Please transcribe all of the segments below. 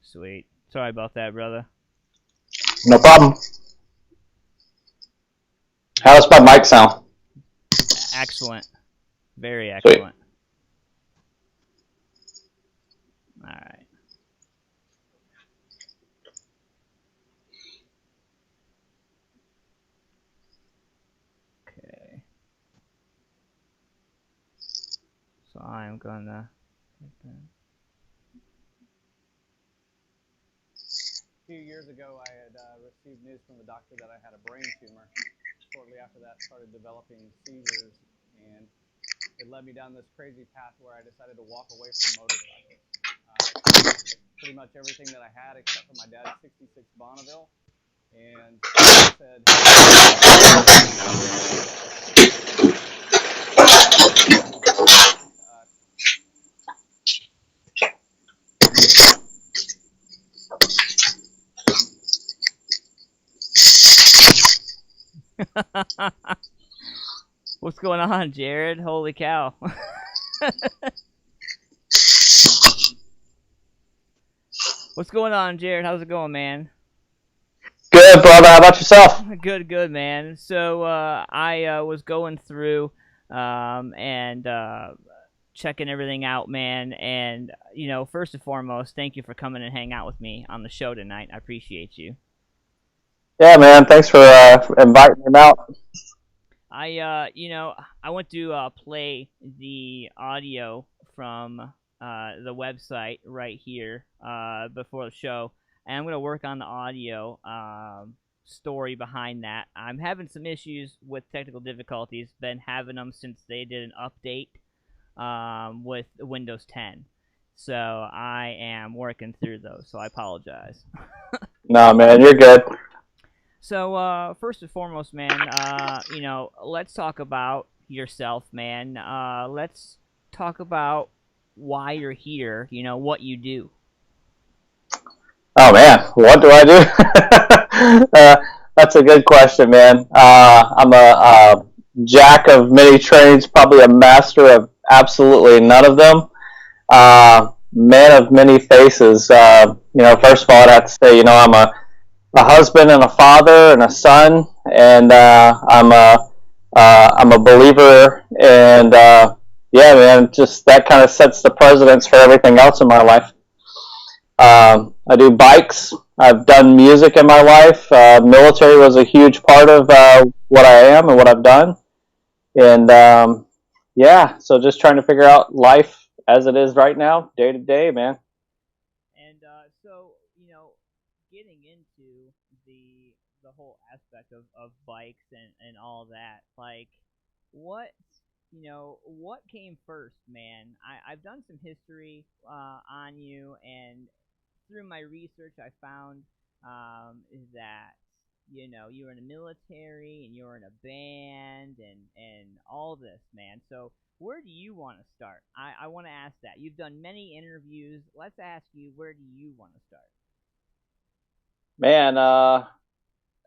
Sweet. Sorry about that, brother. No problem. How does my mic sound? Excellent. Very Sweet. excellent. All right. Okay. So I'm gonna. A few years ago, I had received news from the doctor that I had a brain tumor. Shortly after that, started developing seizures, and it led me down this crazy path where I decided to walk away from motorcycles. Pretty much everything that I had, except for my dad's '66 Bonneville, and I said, What's going on, Jared? Holy cow. What's going on, Jared? How's it going, man? Good, brother. How about yourself? Good, man. So I was going through and checking everything out, man. And, first and foremost, thank you for coming and hang out with me on the show tonight. I appreciate you. Yeah, man. Thanks for inviting me out. I went to play the audio from the website right here before the show, and I'm going to work on the audio story behind that. I'm having some issues with technical difficulties, been having them since they did an update with Windows 10. So I am working through those, so I apologize. No, man, you're good. So, first and foremost, man, let's talk about yourself, man. Let's talk about why you're here, what you do. Oh, man, what do I do? That's a good question, man. I'm a jack of many trades, probably a master of absolutely none of them. Man of many faces. First of all, I'd have to say, I'm a husband and a father and a son, and I'm a believer, and yeah, man, just that kind of sets the precedence for everything else in my life. I do bikes. I've done music in my life. Military was a huge part of what I am and what I've done, and yeah, so just trying to figure out life as it is right now, day to day, man. And so, getting into the whole aspect of bikes and all that, like, what came first, man? I've done some history on you, and through my research, I found that you were in the military and you were in a band and all this, man. So where do you want to start? I want to ask that. You've done many interviews. Let's ask you, where do you want to start? Man,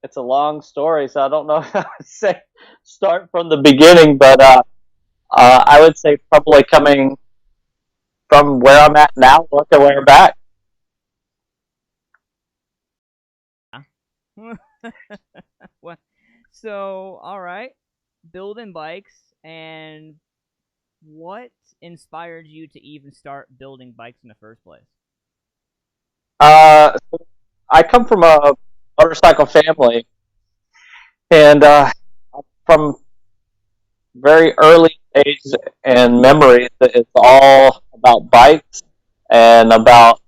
it's a long story, so I don't know how to say start from the beginning, but I would say probably coming from where I'm at now, working way back. Well, so all right, building bikes, and what inspired you to even start building bikes in the first place? I come from a motorcycle family, and from very early age and memories, it's all about bikes and about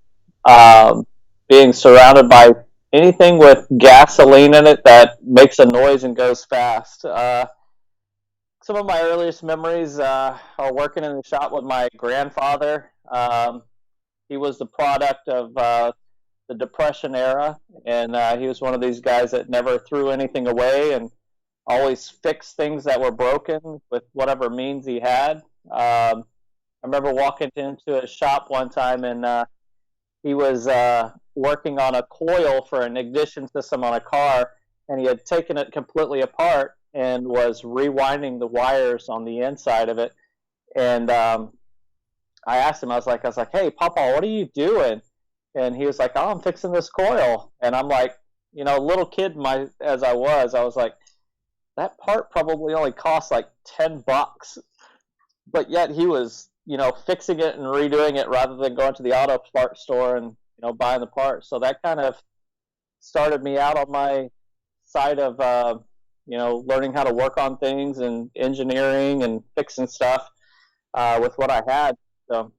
being surrounded by anything with gasoline in it that makes a noise and goes fast. Some of my earliest memories are working in the shop with my grandfather. He was the product of the Depression era, and he was one of these guys that never threw anything away and always fixed things that were broken with whatever means he had. I remember walking into his shop one time, and he was working on a coil for an ignition system on a car, and he had taken it completely apart and was rewinding the wires on the inside of it. And I asked him, I was like, hey, Papa, what are you doing? and he was like, "Oh, I'm fixing this coil," and I'm like, little kid as I was like, that part probably only cost like $10, but yet he was, fixing it and redoing it rather than going to the auto parts store and buying the parts. So that kind of started me out on my side of learning how to work on things and engineering and fixing stuff with what I had. So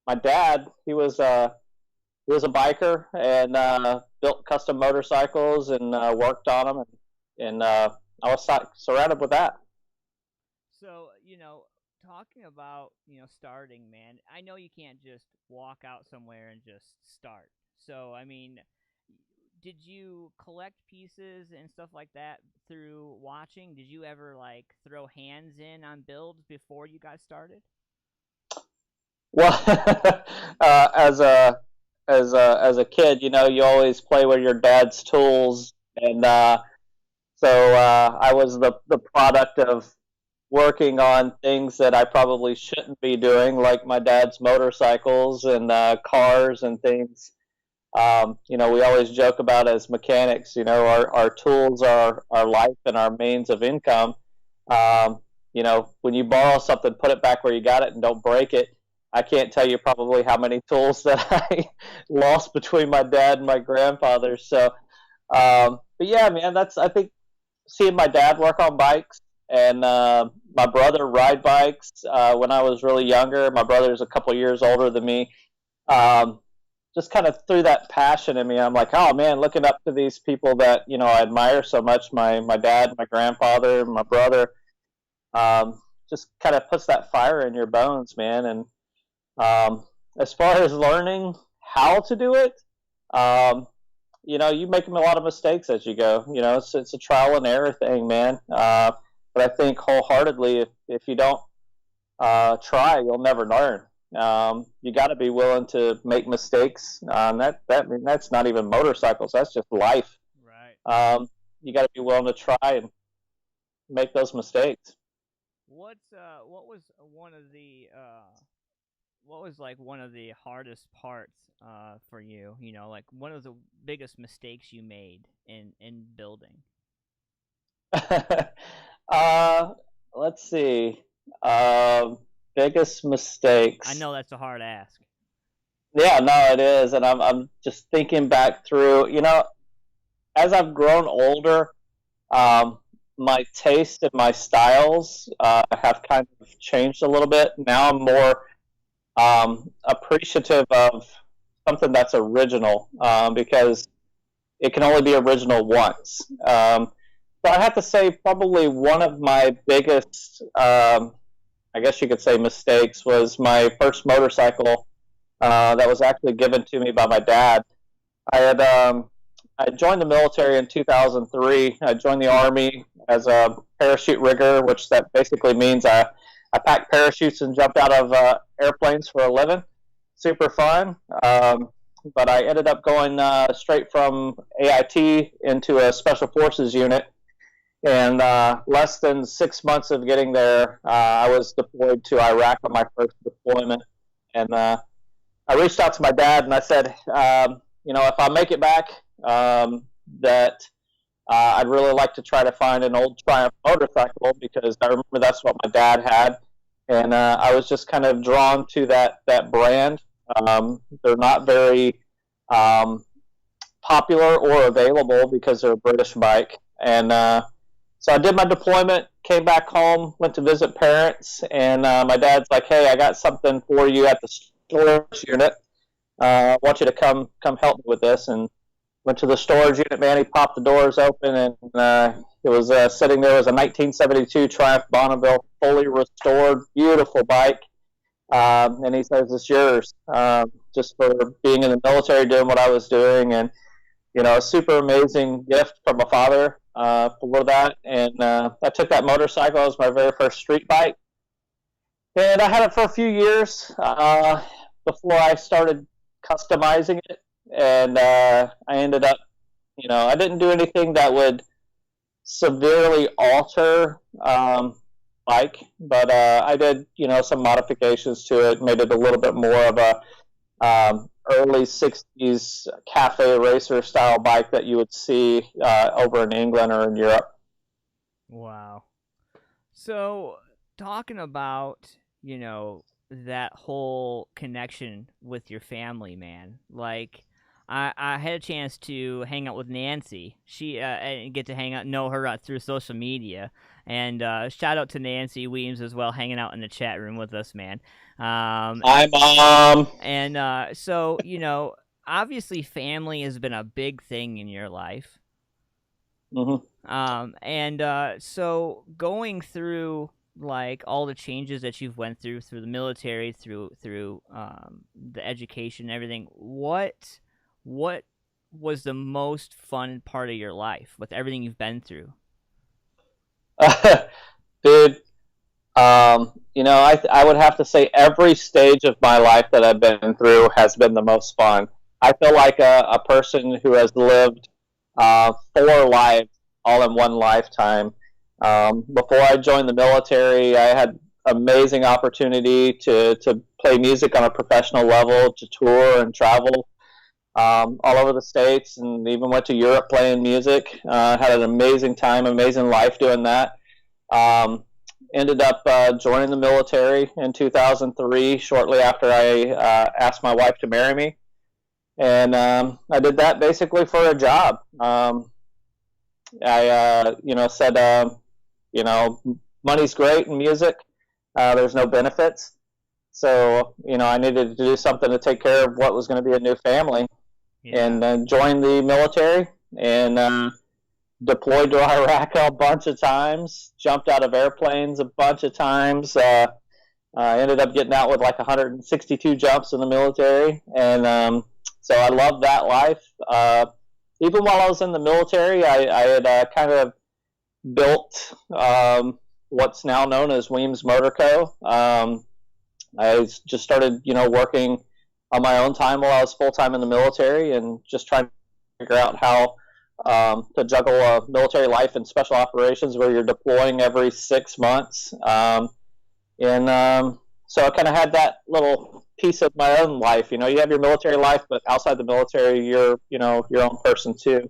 my dad, he was a biker and built custom motorcycles and worked on them, and I was surrounded with that. So, talking about, starting, man, I know you can't just walk out somewhere and just start. So, I mean, did you collect pieces and stuff like that through watching? Did you ever, like, throw hands in on builds before you got started? Well, as a kid, you always play with your dad's tools, and so I was the product of working on things that I probably shouldn't be doing, like my dad's motorcycles and cars and things. We always joke about as mechanics, our tools are our life and our means of income. When you borrow something, put it back where you got it and don't break it. I can't tell you probably how many tools that I lost between my dad and my grandfather. So, but yeah, man, I think seeing my dad work on bikes and my brother ride bikes when I was really younger. My brother's a couple years older than me. Just kind of threw that passion in me. I'm like, oh man, looking up to these people that I admire so much. My dad, my grandfather, my brother. Just kind of puts that fire in your bones, man. And as far as learning how to do it, you make a lot of mistakes as you go. It's a trial and error thing, man. But I think wholeheartedly, if you don't try, you'll never learn. You got to be willing to make mistakes. That's not even motorcycles. That's just life. Right. You got to be willing to try and make those mistakes. What was one of the hardest parts for you? Like one of the biggest mistakes you made in building. Let's see. Biggest mistakes. I know that's a hard ask. Yeah, no, it is, and I'm just thinking back through. As I've grown older, my taste and my styles have kind of changed a little bit. Now I'm more appreciative of something that's original because it can only be original once. So I have to say probably one of my biggest, I guess you could say, mistakes was my first motorcycle that was actually given to me by my dad. I joined the military in 2003. I joined the Army as a parachute rigger, which that basically means I pack parachutes and jumped out of airplanes for a living. Super fun. But I ended up going straight from AIT into a Special Forces unit. And less than 6 months of getting there, I was deployed to Iraq on my first deployment. And I reached out to my dad and I said, if I make it back, that I'd really like to try to find an old Triumph motorcycle because I remember that's what my dad had. And I was just kind of drawn to that brand. They're not very popular or available because they're a British bike. And so I did my deployment, came back home, went to visit parents, and my dad's like, hey, I got something for you at the storage unit. I want you to come help me with this. And went to the storage unit, man. He popped the doors open, and it was sitting there was a 1972 Triumph Bonneville, fully restored, beautiful bike. And he says, it's yours, just for being in the military, doing what I was doing. And, a super amazing gift from my father for that. And I took that motorcycle as my very first street bike. And I had it for a few years before I started customizing it. And I ended up, I didn't do anything that would severely alter bike, but I did, some modifications to it, made it a little bit more of a early 60s cafe racer style bike that you would see over in England or in Europe. Wow. So, talking about, that whole connection with your family, man. Like, I had a chance to hang out with Nancy. And get to know her through social media. And shout out to Nancy Weems as well, hanging out in the chat room with us, man. Hi, Mom. And so, obviously family has been a big thing in your life. Mm-hmm. So going through like all the changes that you've went through the military, through the education and everything, what was the most fun part of your life with everything you've been through? Dude, I would have to say every stage of my life that I've been through has been the most fun. I feel like a person who has lived 4 lives all in one lifetime. Before I joined the military, I had amazing opportunity to play music on a professional level, to tour and travel all over the States, and even went to Europe playing music. Had an amazing time, amazing life doing that. Ended up joining the military in 2003, shortly after I asked my wife to marry me. And I did that basically for a job. I said, money's great in music. There's no benefits. So, I needed to do something to take care of what was going to be a new family. Yeah. And joined the military and deployed to Iraq a bunch of times, jumped out of airplanes a bunch of times. Ended up getting out with like 162 jumps in the military. And so I loved that life. Even while I was in the military, I had kind of built what's now known as WeemsMotorCo. I just started, working on my own time while I was full-time in the military and just trying to figure out how to juggle a military life and special operations where you're deploying every 6 months. So I kind of had that little piece of my own life. You have your military life, but outside the military, you're, your own person too.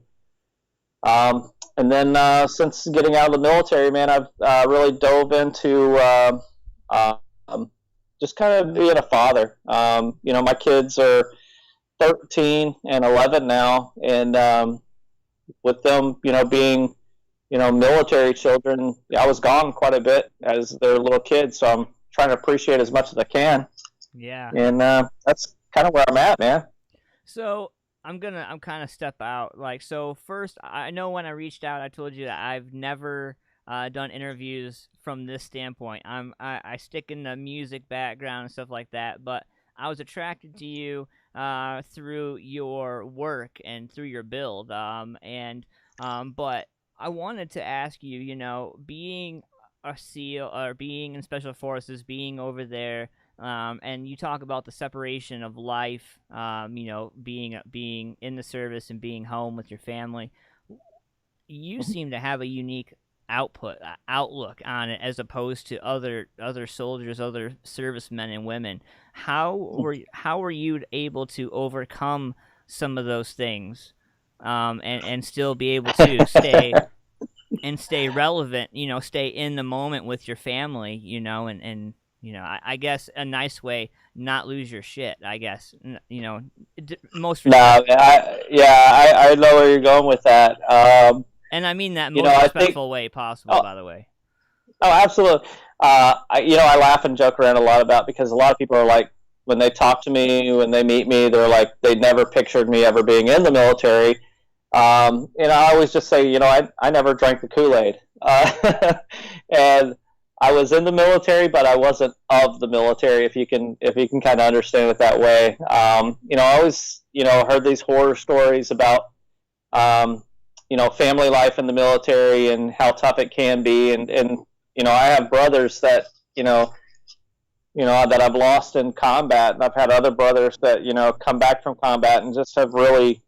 And then since getting out of the military, man, I've really dove into just kind of being a father. My kids are 13 and 11 now, and with them, being, military children, I was gone quite a bit as their little kids, so I'm trying to appreciate as much as I can. Yeah. And that's kind of where I'm at, man. So I'm kind of step out. So first, I know when I reached out, I told you that I've never done interviews from this standpoint. I stick in the music background and stuff like that, but I was attracted to you through your work and through your build. But I wanted to ask you, being a SEAL or being in Special Forces, being over there, and you talk about the separation of life, being in the service and being home with your family. You seem to have a unique outlook on it as opposed to other soldiers, other servicemen and women. How were you able to overcome some of those things, and still be able to stay relevant, stay in the moment with your family, and I guess a nice way, not lose your shit, I guess, most. No, I know where you're going with that. And I mean that most respectful way possible, by the way. Oh, absolutely. I laugh and joke around a lot about, because a lot of people are like, when they talk to me, when they meet me, they're like, they never pictured me ever being in the military. I always just say, I never drank the Kool-Aid. And I was in the military, but I wasn't of the military, if you can kind of understand it that way. I always, heard these horror stories about, family life in the military and how tough it can be. And I have brothers that, that I've lost in combat, and I've had other brothers that, come back from combat and just have really,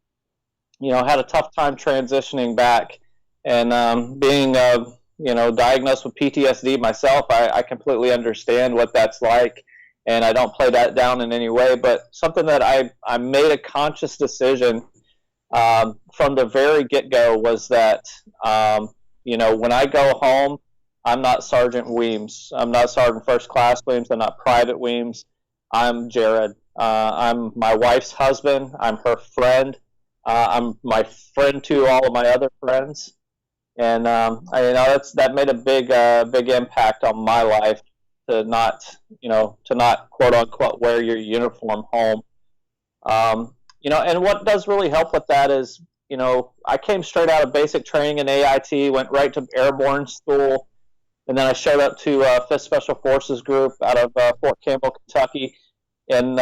had a tough time transitioning back. And being, diagnosed with PTSD myself, I completely understand what that's like. and I don't play that down in any way. But something that I made a conscious decision from the very get-go was that, when I go home, I'm not Sergeant Weems. I'm not Sergeant First Class Weems. I'm not Private Weems. I'm Jared. I'm my wife's husband. I'm her friend. I'm my friend to all of my other friends. And that made a big impact on my life to not quote unquote wear your uniform home. And what does really help with that is, I came straight out of basic training in AIT, went right to airborne school, and then I showed up to 5th Special Forces Group out of Fort Campbell, Kentucky, and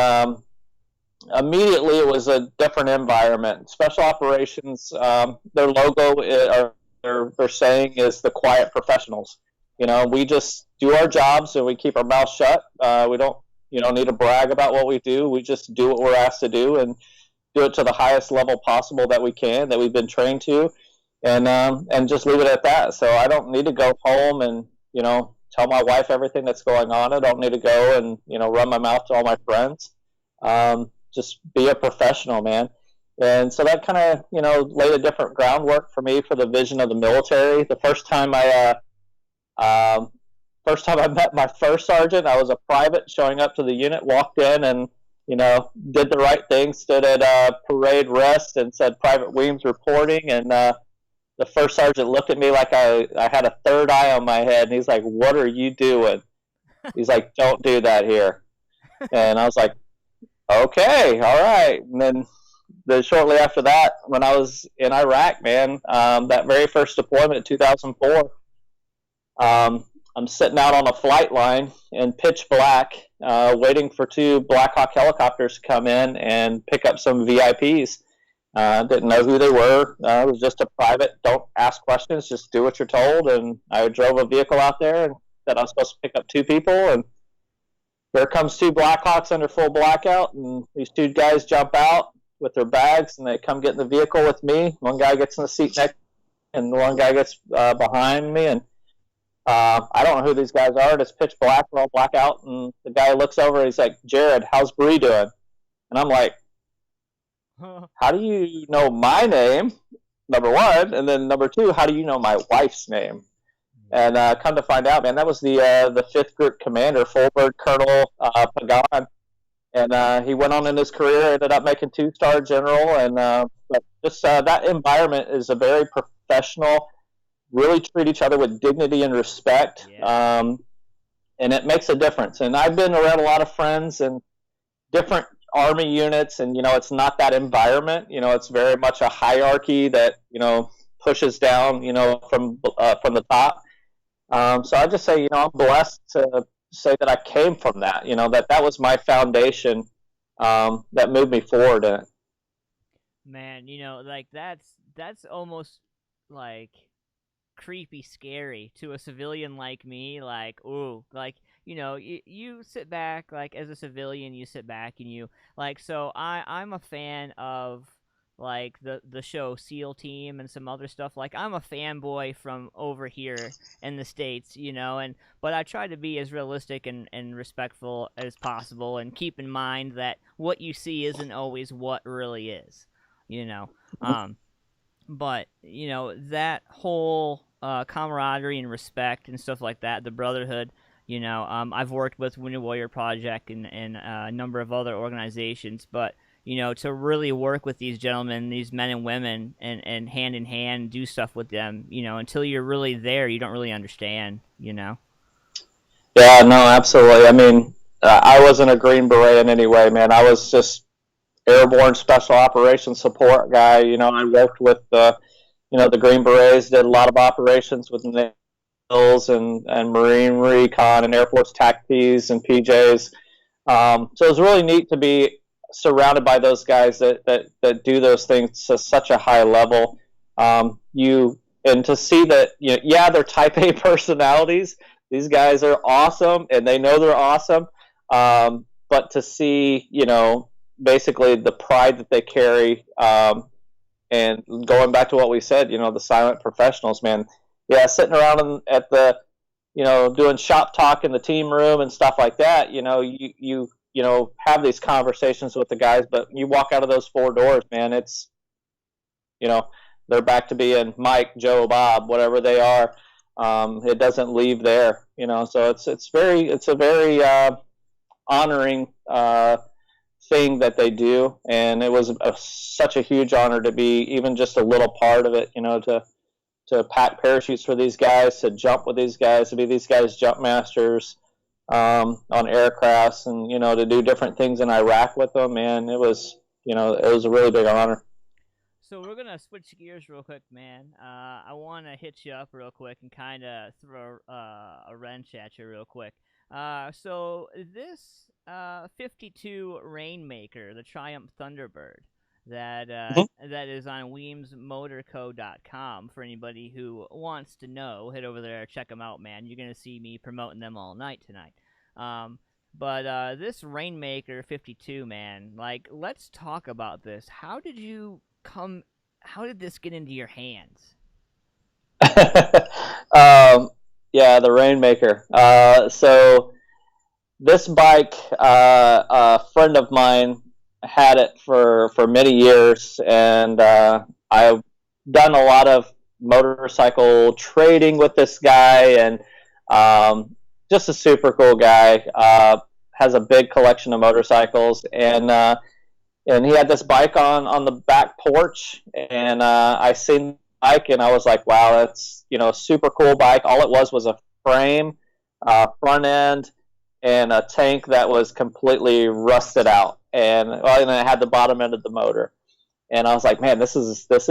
immediately it was a different environment. Special Operations, their logo, their saying is the quiet professionals. We just do our jobs and we keep our mouth shut. We don't, need to brag about what we do. We just do what we're asked to do and do it to the highest level possible that we can, that we've been trained to, and just leave it at that. So I don't need to go home and, tell my wife everything that's going on. I don't need to go and, run my mouth to all my friends. Just be a professional, man. And so that kind of, laid a different groundwork for me for the vision of the military. The first time I met my first sergeant, I was a private showing up to the unit, walked in and, did the right thing, stood at parade rest and said, Private Weems reporting. And the first sergeant looked at me like I had a third eye on my head. And he's like, what are you doing? He's like, don't do that here. And I was like, okay, all right. And then shortly after that, when I was in Iraq, man, that very first deployment in 2004, I'm sitting out on a flight line in pitch black, waiting for 2 Black Hawk helicopters to come in and pick up some VIPs. Didn't know who they were. I was just a private. Don't ask questions. Just do what you're told. And I drove a vehicle out there and said I was supposed to pick up 2 people. And here comes 2 Black Hawks under full blackout. And these 2 guys jump out with their bags and they come get in the vehicle with me. One guy gets in the seat next, and one guy gets behind me. And I don't know who these guys are. It's pitch black. We're all blackout. And the guy looks over and he's like, Jared, how's Bree doing? And I'm like, how do you know my name, number one? And then number 2, how do you know my wife's name? And come to find out, man, that was the 5th Group Commander, Full Bird Colonel Pagan. And he went on in his career, ended up making 2-star general. And but just that environment is a very professional, really treat each other with dignity and respect. Yeah. And it makes a difference. And I've been around a lot of friends and different Army units, and, it's not that environment. It's very much a hierarchy that, pushes down, from the top. So I just say, I'm blessed to say that I came from that, that was my foundation that moved me forward in it. Man, like that's almost like creepy scary to a civilian like me. Like, ooh, like, you sit back, like, as a civilian, you sit back and you, like, so I'm a fan of, like, the show SEAL Team and some other stuff. Like, I'm a fanboy from over here in the States, but I try to be as realistic and respectful as possible and keep in mind that what you see isn't always what really is, but, that whole camaraderie and respect and stuff like that, the brotherhood, I've worked with Wounded Warrior Project and a number of other organizations, but, to really work with these gentlemen, these men and women, and hand in hand do stuff with them, until you're really there, you don't really understand, Yeah, no, absolutely. I mean, I wasn't a Green Beret in any way, man. I was just airborne special operations support guy. I worked with the Green Berets, did a lot of operations with the and Marine Recon and Air Force TACPs and PJs. So it was really neat to be surrounded by those guys that do those things to such a high level. And to see that, they're type A personalities. These guys are awesome and they know they're awesome. But to see, basically the pride that they carry, and going back to what we said, the silent professionals, man. Yeah, sitting around at the doing shop talk in the team room and stuff like that, you have these conversations with the guys, but you walk out of those four doors, man, it's, they're back to being Mike, Joe, Bob, whatever they are. It doesn't leave there, so it's a very honoring thing that they do, and it was such a huge honor to be even just a little part of it, to pack parachutes for these guys, to jump with these guys, to be these guys jump masters on aircrafts, and to do different things in Iraq with them, and it was a really big honor. So we're gonna switch gears real quick, man. I want to hit you up real quick and kind of throw a wrench at you real quick. So this 52 Rainmaker, the Triumph Thunderbird, that is on WeemsMotorCo.com. For anybody who wants to know, head over there, check them out, man. You're gonna see me promoting them all night tonight. But this Rainmaker 52, man, like, let's talk about this. How did this get into your hands? Yeah, the Rainmaker. So this bike, a friend of mine had it for many years, and I've done a lot of motorcycle trading with this guy, and just a super cool guy. Has a big collection of motorcycles, and he had this bike on the back porch, and I seen the bike, and I was like, wow, that's a super cool bike. All it was a frame, front end, and a tank that was completely rusted out, and then it had the bottom end of the motor, and I was like, man, this is that's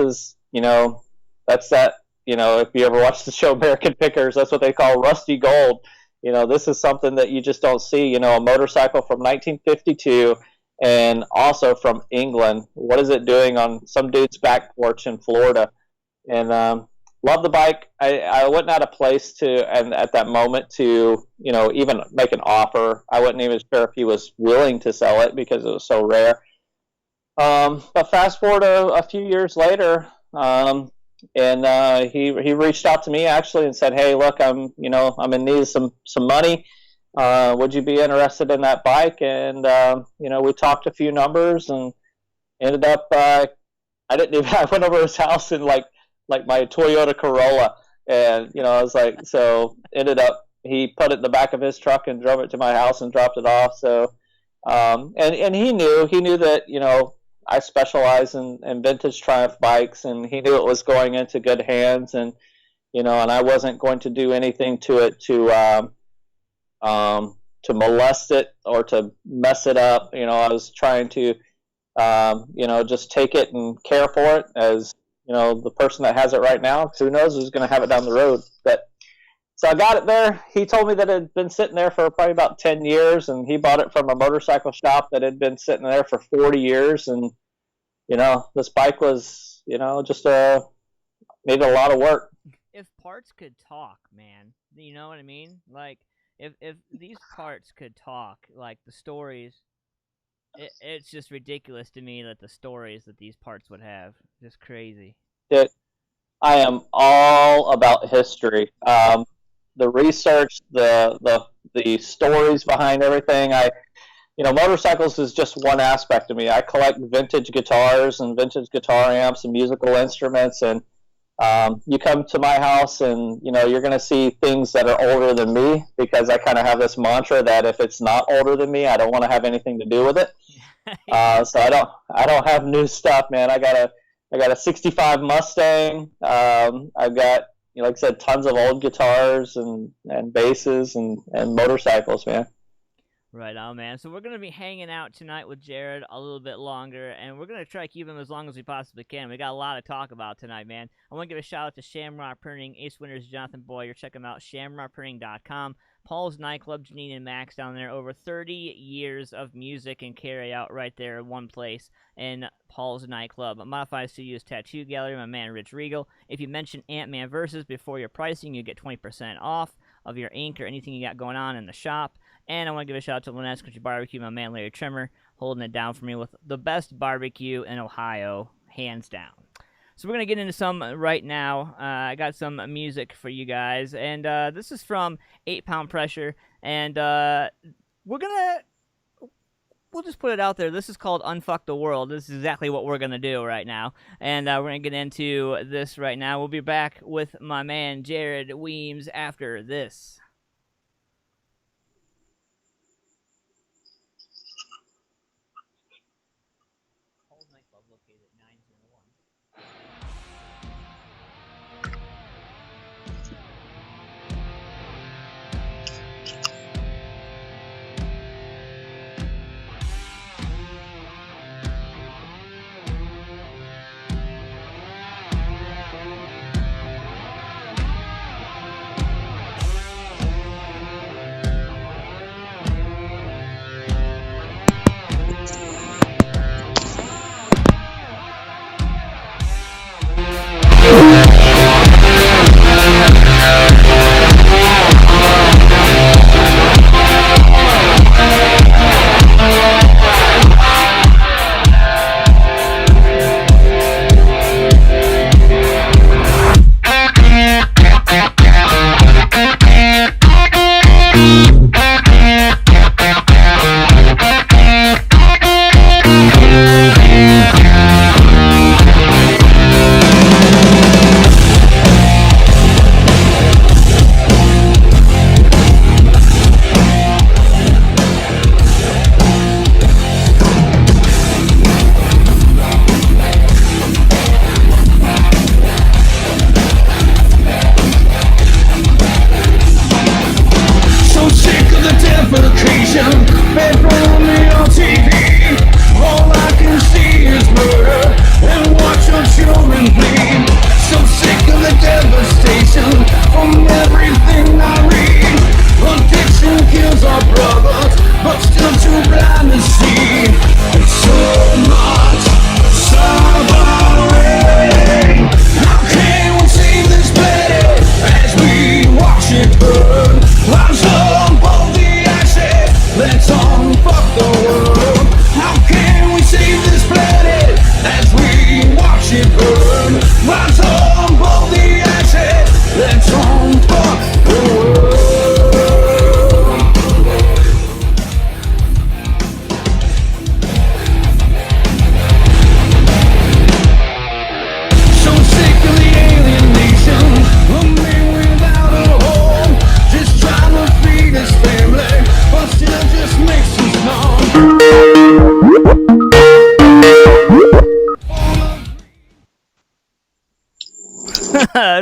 that, if you ever watch the show American Pickers, that's what they call rusty gold. This is something that you just don't see. A motorcycle from 1952. And also from England. What is it doing on some dude's back porch in Florida? And love the bike. I wasn't at a place at that moment to, even make an offer. I wasn't even sure if he was willing to sell it because it was so rare. But fast forward a few years later, and he reached out to me actually and said, "Hey, look, I'm in need of some money. Would you be interested in that bike?" And we talked a few numbers and ended up. I went over his house in like my Toyota Corolla, and I was like, so ended up he put it in the back of his truck and drove it to my house and dropped it off. So, and he knew that I specialize in vintage Triumph bikes, and he knew it was going into good hands, and and I wasn't going to do anything to it to molest it or to mess it up. I was trying to, just take it and care for it as, the person that has it right now, because who knows who's going to have it down the road. But so I got it there. He told me that it had been sitting there for probably about 10 years, and he bought it from a motorcycle shop that had been sitting there for 40 years. And, this bike was, just needed a lot of work. If parts could talk, man, you know what I mean? Like, if these parts could talk, like the stories, it's just ridiculous to me that the stories that these parts would have, just crazy. I am all about history. The research, the stories behind everything. Motorcycles is just one aspect of me. I collect vintage guitars and vintage guitar amps and musical instruments, and you come to my house and you're going to see things that are older than me, because I kind of have this mantra that if it's not older than me, I don't want to have anything to do with it. So I don't have new stuff, man. I got a 65 Mustang. I've got, like I said, tons of old guitars and basses and motorcycles, man. Right on, man. So we're going to be hanging out tonight with Jared a little bit longer, and we're going to try to keep him as long as we possibly can. We got a lot to talk about tonight, man. I want to give a shout out to Shamrock Printing, Ace Winners, Jonathan Boyer. Check them out, shamrockprinting.com. Paul's Nightclub, Janine and Max down there. Over 30 years of music and carry out right there in one place in Paul's Nightclub. Modified Studios Tattoo Gallery, my man Rich Regal. If you mention AntmanVs before your pricing, you get 20% off of your ink or anything you got going on in the shop. And I want to give a shout out to Lynettes Country BBQ, my man Larry Trimmer, holding it down for me with the best barbecue in Ohio, hands down. So we're going to get into some right now. I got some music for you guys. And this is from 8 Pound Pressure. And we'll just put it out there. This is called Unfuck the World. This is exactly what we're going to do right now. And we're going to get into this right now. We'll be back with my man, Jared Weems, after this. Located at 901.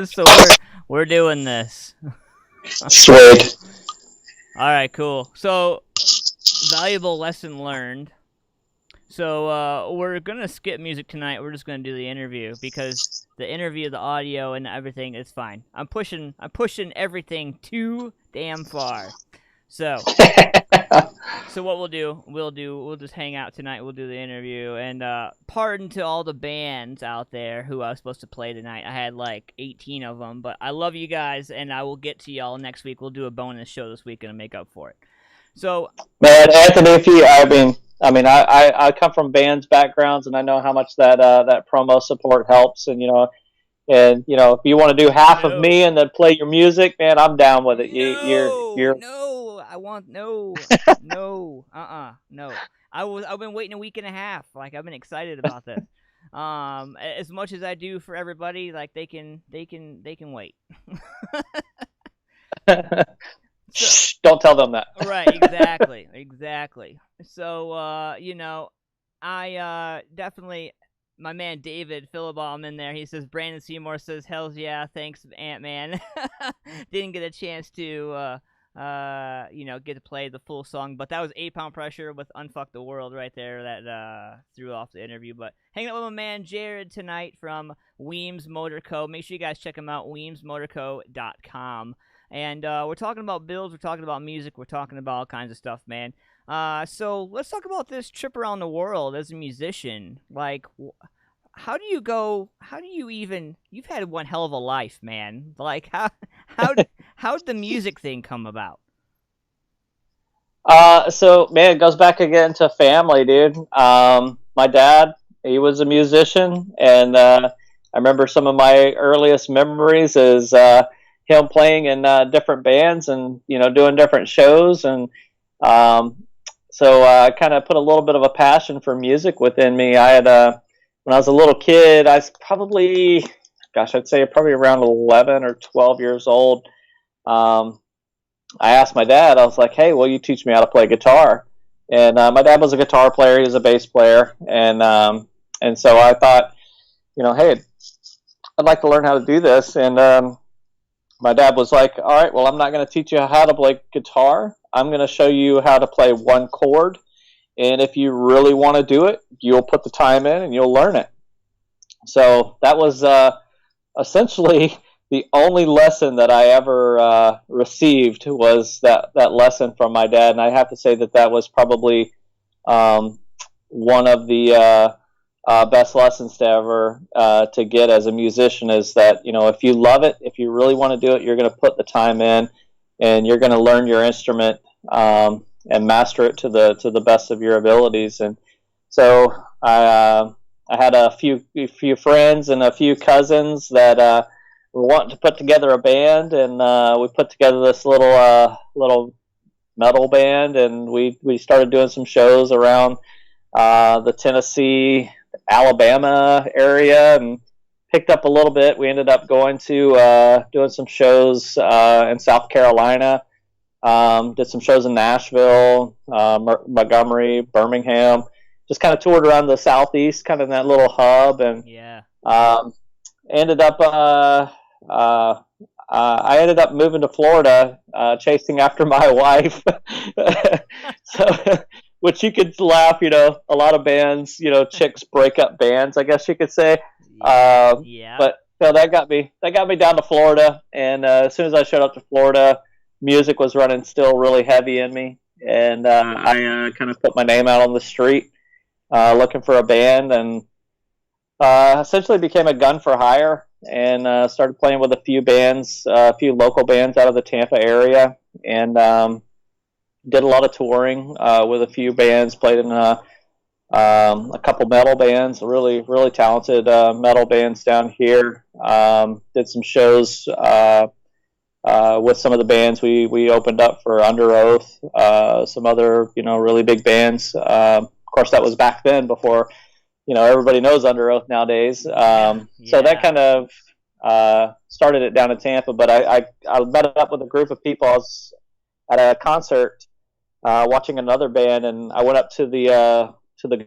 So we're doing this. Sweet. All right, cool. So, valuable lesson learned. So we're gonna skip music tonight. We're just gonna do the interview because the interview, the audio, and everything is fine. I'm pushing everything too damn far. So what we'll just hang out tonight. We'll do the interview, and pardon to all the bands out there who I was supposed to play tonight. I had like 18 of them, but I love you guys, and I will get to y'all next week. We'll do a bonus show this week and make up for it. So, man, Anthony, I come from bands backgrounds, and I know how much that promo support helps, and if you want to do half of me and then play your music, man, I'm down with it. No. I've been waiting a week and a half. Like, I've been excited about this. As much as I do for everybody, like they can wait. Shh, don't tell them that. Right, exactly. So, I definitely, my man David Philibom in there, he says, Brandon Seymour says, hells yeah, thanks, Ant-Man. Didn't get a chance to, get to play the full song, but that was 8 Pound Pressure with Unfuck the World right there that threw off the interview. But hanging out with my man Jared tonight from WeemsMotorCo. Make sure you guys check him out, WeemsMotorCo.com. And we're talking about builds, we're talking about music, we're talking about all kinds of stuff, man. So let's talk about this trip around the world as a musician. Like, how do you even, you've had one hell of a life, man. Like, how'd the music thing come about? So, man, it goes back again to family, dude. My dad, he was a musician, and I remember some of my earliest memories is him playing in different bands and doing different shows, and so I kind of put a little bit of a passion for music within me. I had when I was a little kid, I was probably, gosh, I'd say probably around 11 or 12 years old. I asked my dad, I was like, hey, will you teach me how to play guitar? And my dad was a guitar player, he was a bass player, and so I thought, hey, I'd like to learn how to do this. And my dad was like, all right, well, I'm not going to teach you how to play guitar. I'm going to show you how to play one chord. And if you really want to do it, you'll put the time in and you'll learn it. So that was essentially the only lesson that I ever received was that lesson from my dad. And I have to say that was probably one of the best lessons to ever to get as a musician, is that if you love it, if you really want to do it, you're going to put the time in, and you're going to learn your instrument and master it to the best of your abilities. And so I had a few friends and a few cousins that were wanting to put together a band, and we put together this little metal band, and we started doing some shows around the Tennessee, Alabama area, and picked up a little bit. We ended up going to doing some shows in South Carolina, did some shows in Nashville, Montgomery, Birmingham, just kind of toured around the Southeast, kind of in that little hub, and ended up I ended up moving to Florida, chasing after my wife. So, which you could laugh, a lot of bands, chicks break up bands, I guess you could say. But that got me down to Florida, and as soon as I showed up to Florida, music was running still really heavy in me, and I kind of put my name out on the street, looking for a band, and essentially became a gun for hire, and started playing with a few bands, a few local bands out of the Tampa area, and did a lot of touring with a few bands, played in a couple metal bands, really, really talented metal bands down here. Did some shows with some of the bands we opened up for Under Oath, some other, really big bands. Of course, that was back then before, everybody knows Under Oath nowadays. So that kind of started it down in Tampa, but I met up with a group of people. I was at a concert watching another band, and I went up to the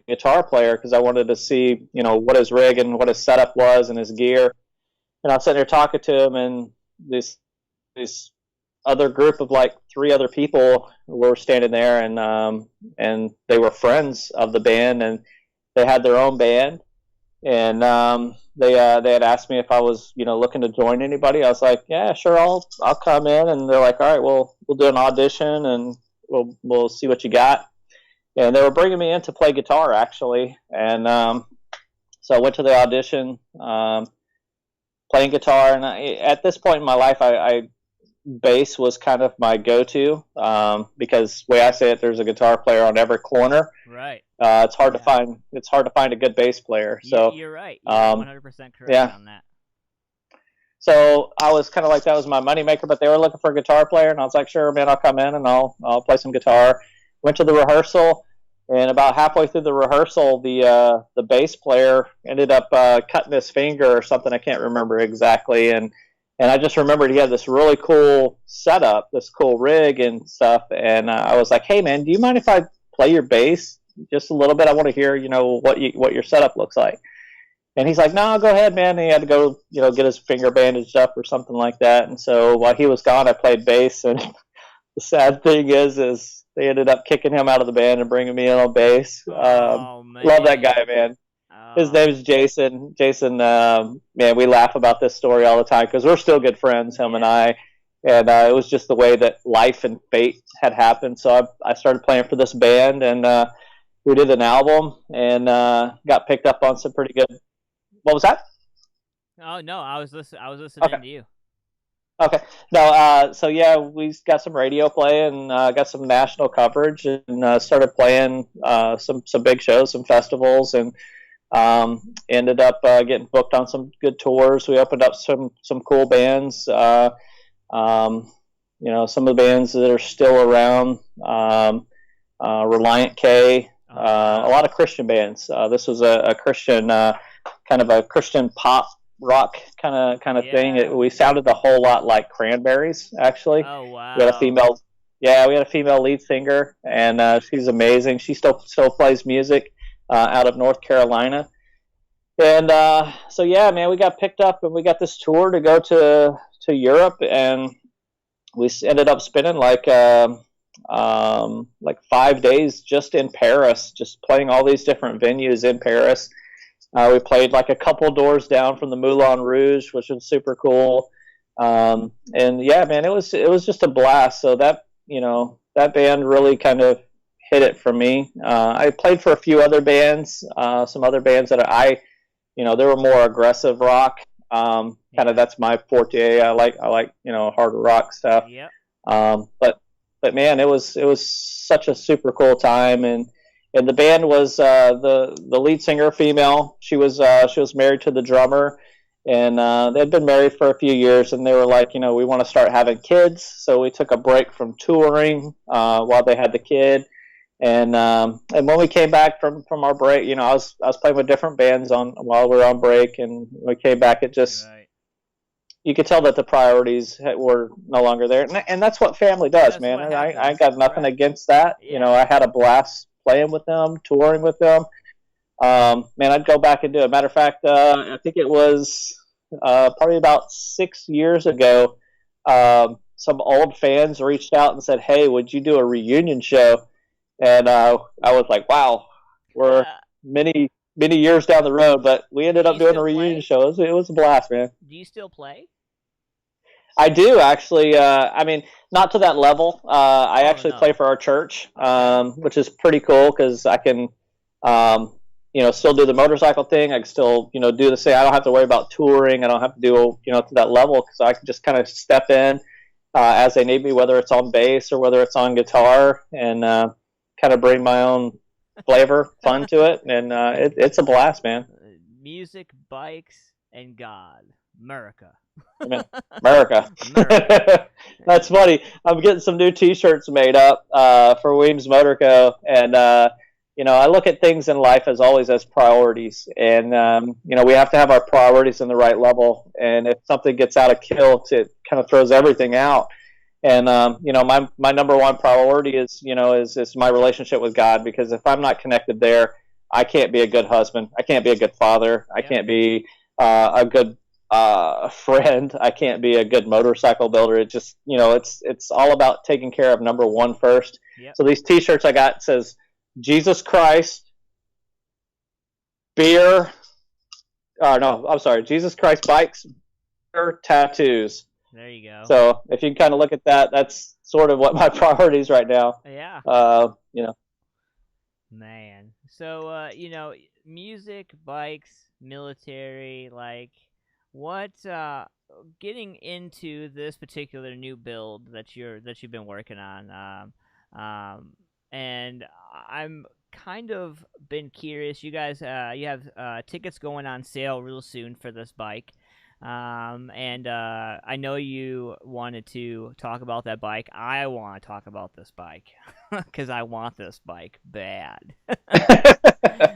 guitar player because I wanted to see, what his rig and what his setup was and his gear. And I'm sitting there talking to him, and this other group of like 3 other people were standing there, and they were friends of the band, and they had their own band, and they had asked me if I was looking to join anybody. I was like, yeah, sure, I'll come in. And they're like, all right, we'll do an audition, and we'll see what you got. And they were bringing me in to play guitar, actually, and so I went to the audition, playing guitar. And at this point in my life, I bass was kind of my go-to, because the way I say it, there's a guitar player on every corner. Right. It's hard to find. It's hard to find a good bass player. So you're right. You're 100% correct on that. So I was kind of like, that was my moneymaker, but they were looking for a guitar player, and I was like, sure, man, I'll come in and I'll play some guitar. Went to the rehearsal, and about halfway through the rehearsal, the bass player ended up cutting his finger or something. I can't remember exactly, and I just remembered he had this really cool setup, this cool rig and stuff, and I was like, hey, man, do you mind if I play your bass just a little bit? I want to hear, what your setup looks like. And he's like, no, go ahead, man. And he had to go, get his finger bandaged up or something like that. And so while he was gone, I played bass. And the sad thing is they ended up kicking him out of the band and bringing me in on bass. Man. Love that guy, man. His name is Jason. Jason, man, we laugh about this story all the time because we're still good friends, him and I. And it was just the way that life and fate had happened. So I started playing for this band, and we did an album, and got picked up on some pretty good. What was that? Oh no, I was listening Okay. to you. Okay. No. So yeah, we got some radio play, and got some national coverage, and started playing some big shows, some festivals, and Ended up getting booked on some good tours. We opened up some cool bands. Some of the bands that are still around, Reliant K, a lot of Christian bands. This was a Christian, kind of a Christian pop rock kind of thing. We sounded a whole lot like Cranberries, actually. Oh, wow. We had a female lead singer, and she's amazing. She still plays music out of North Carolina. And so yeah, man, we got picked up and we got this tour to go to Europe, and we ended up spending like 5 days just in Paris, just playing all these different venues in Paris. We played like a couple doors down from the Moulin Rouge, which was super cool. And yeah, man, it was just a blast. So that band really kind of hit it for me. I played for a few other bands, some other bands that they were more aggressive rock. Kind of that's my forte. I like harder rock stuff. Yep. But man, it was such a super cool time, and the band was the lead singer, female. She was married to the drummer, and they'd been married for a few years, and they were like, we want to start having kids. So we took a break from touring while they had the kid. And when we came back from our break, I was playing with different bands while we were on break, and when we came back, it just you could tell that the priorities were no longer there, and that's what family does, man. And I got nothing against that. Yeah. I had a blast playing with them, touring with them. Man, I'd go back and do it. Matter of fact, I think it was probably about 6 years ago. Some old fans reached out and said, "Hey, would you do a reunion show?" And I was like, wow, we're many years down the road, but we ended up doing a reunion show. It was a blast, man. Do you still play? I do, actually. I mean, not to that level. I actually play for our church, which is pretty cool because I can, still do the motorcycle thing. I can still, do the same. I don't have to worry about touring. I don't have to do, to that level, because I can just kind of step in as they need me, whether it's on bass or whether it's on guitar, and kind of bring my own fun to it, and it's a blast, man. Music, bikes, and God. America. America. That's funny. I'm getting some new T-shirts made up for WeemsMotorCo, and I look at things in life as always as priorities, and we have to have our priorities in the right level, and if something gets out of kilt, it kind of throws everything out. And my number one priority is my relationship with God, because if I'm not connected there, I can't be a good husband. I can't be a good father. I can't be a good friend. I can't be a good motorcycle builder. It just it's all about taking care of number one first. Yep. So these T-shirts I got says Jesus Christ, beer. No, I'm sorry, Jesus Christ, bikes, beer, tattoos. There you go. So if you can kind of look at that, that's sort of what my priorities right now. Yeah. Man. So, music, bikes, military, like, what, getting into this particular new build that you've been working on, and I'm kind of been curious. You guys, you have tickets going on sale real soon for this bike. And I know you wanted to talk about that bike. I want to talk about this bike because I want this bike bad.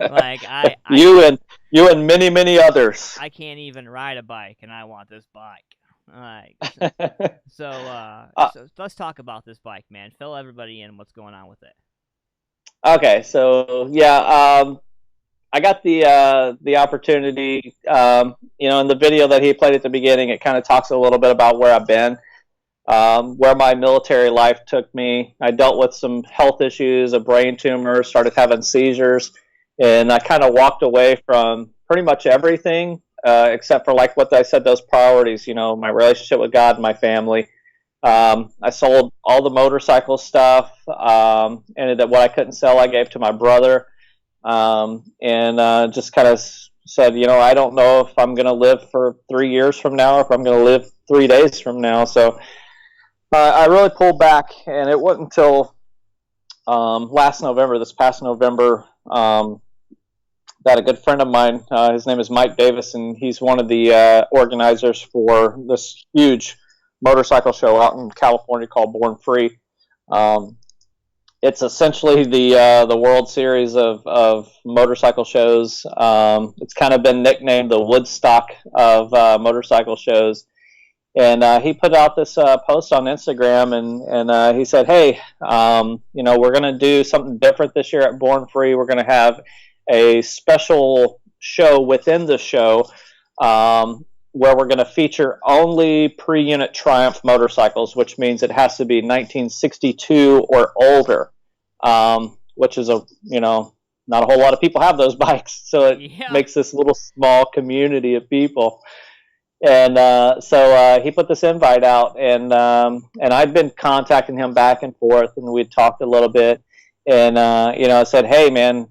Like you and many others. I can't even ride a bike, and I want this bike. Like, so let's talk about this bike, man. Fill everybody in what's going on with it. Okay, so yeah, I got the opportunity, in the video that he played at the beginning, it kind of talks a little bit about where I've been, where my military life took me. I dealt with some health issues, a brain tumor, started having seizures, and I kind of walked away from pretty much everything, except for, like what I said, those priorities, my relationship with God and my family. I sold all the motorcycle stuff, and what I couldn't sell, I gave to my brother. And just kind of said, I don't know if I'm going to live for 3 years from now or if I'm going to live 3 days from now. So I really pulled back, and it wasn't until this past November, that a good friend of mine, his name is Mike Davis, and he's one of the organizers for this huge motorcycle show out in California called Born Free. It's essentially the World Series of motorcycle shows. It's kind of been nicknamed the Woodstock of motorcycle shows. And he put out this post on Instagram, and he said, "Hey, we're going to do something different this year at Born Free. We're going to have a special show within the show where we're going to feature only pre-unit Triumph motorcycles, which means it has to be 1962 or older, which is not a whole lot of people have those bikes, so it makes this little small community of people." And so he put this invite out, and I'd been contacting him back and forth, and we'd talked a little bit, and I said, "Hey, man,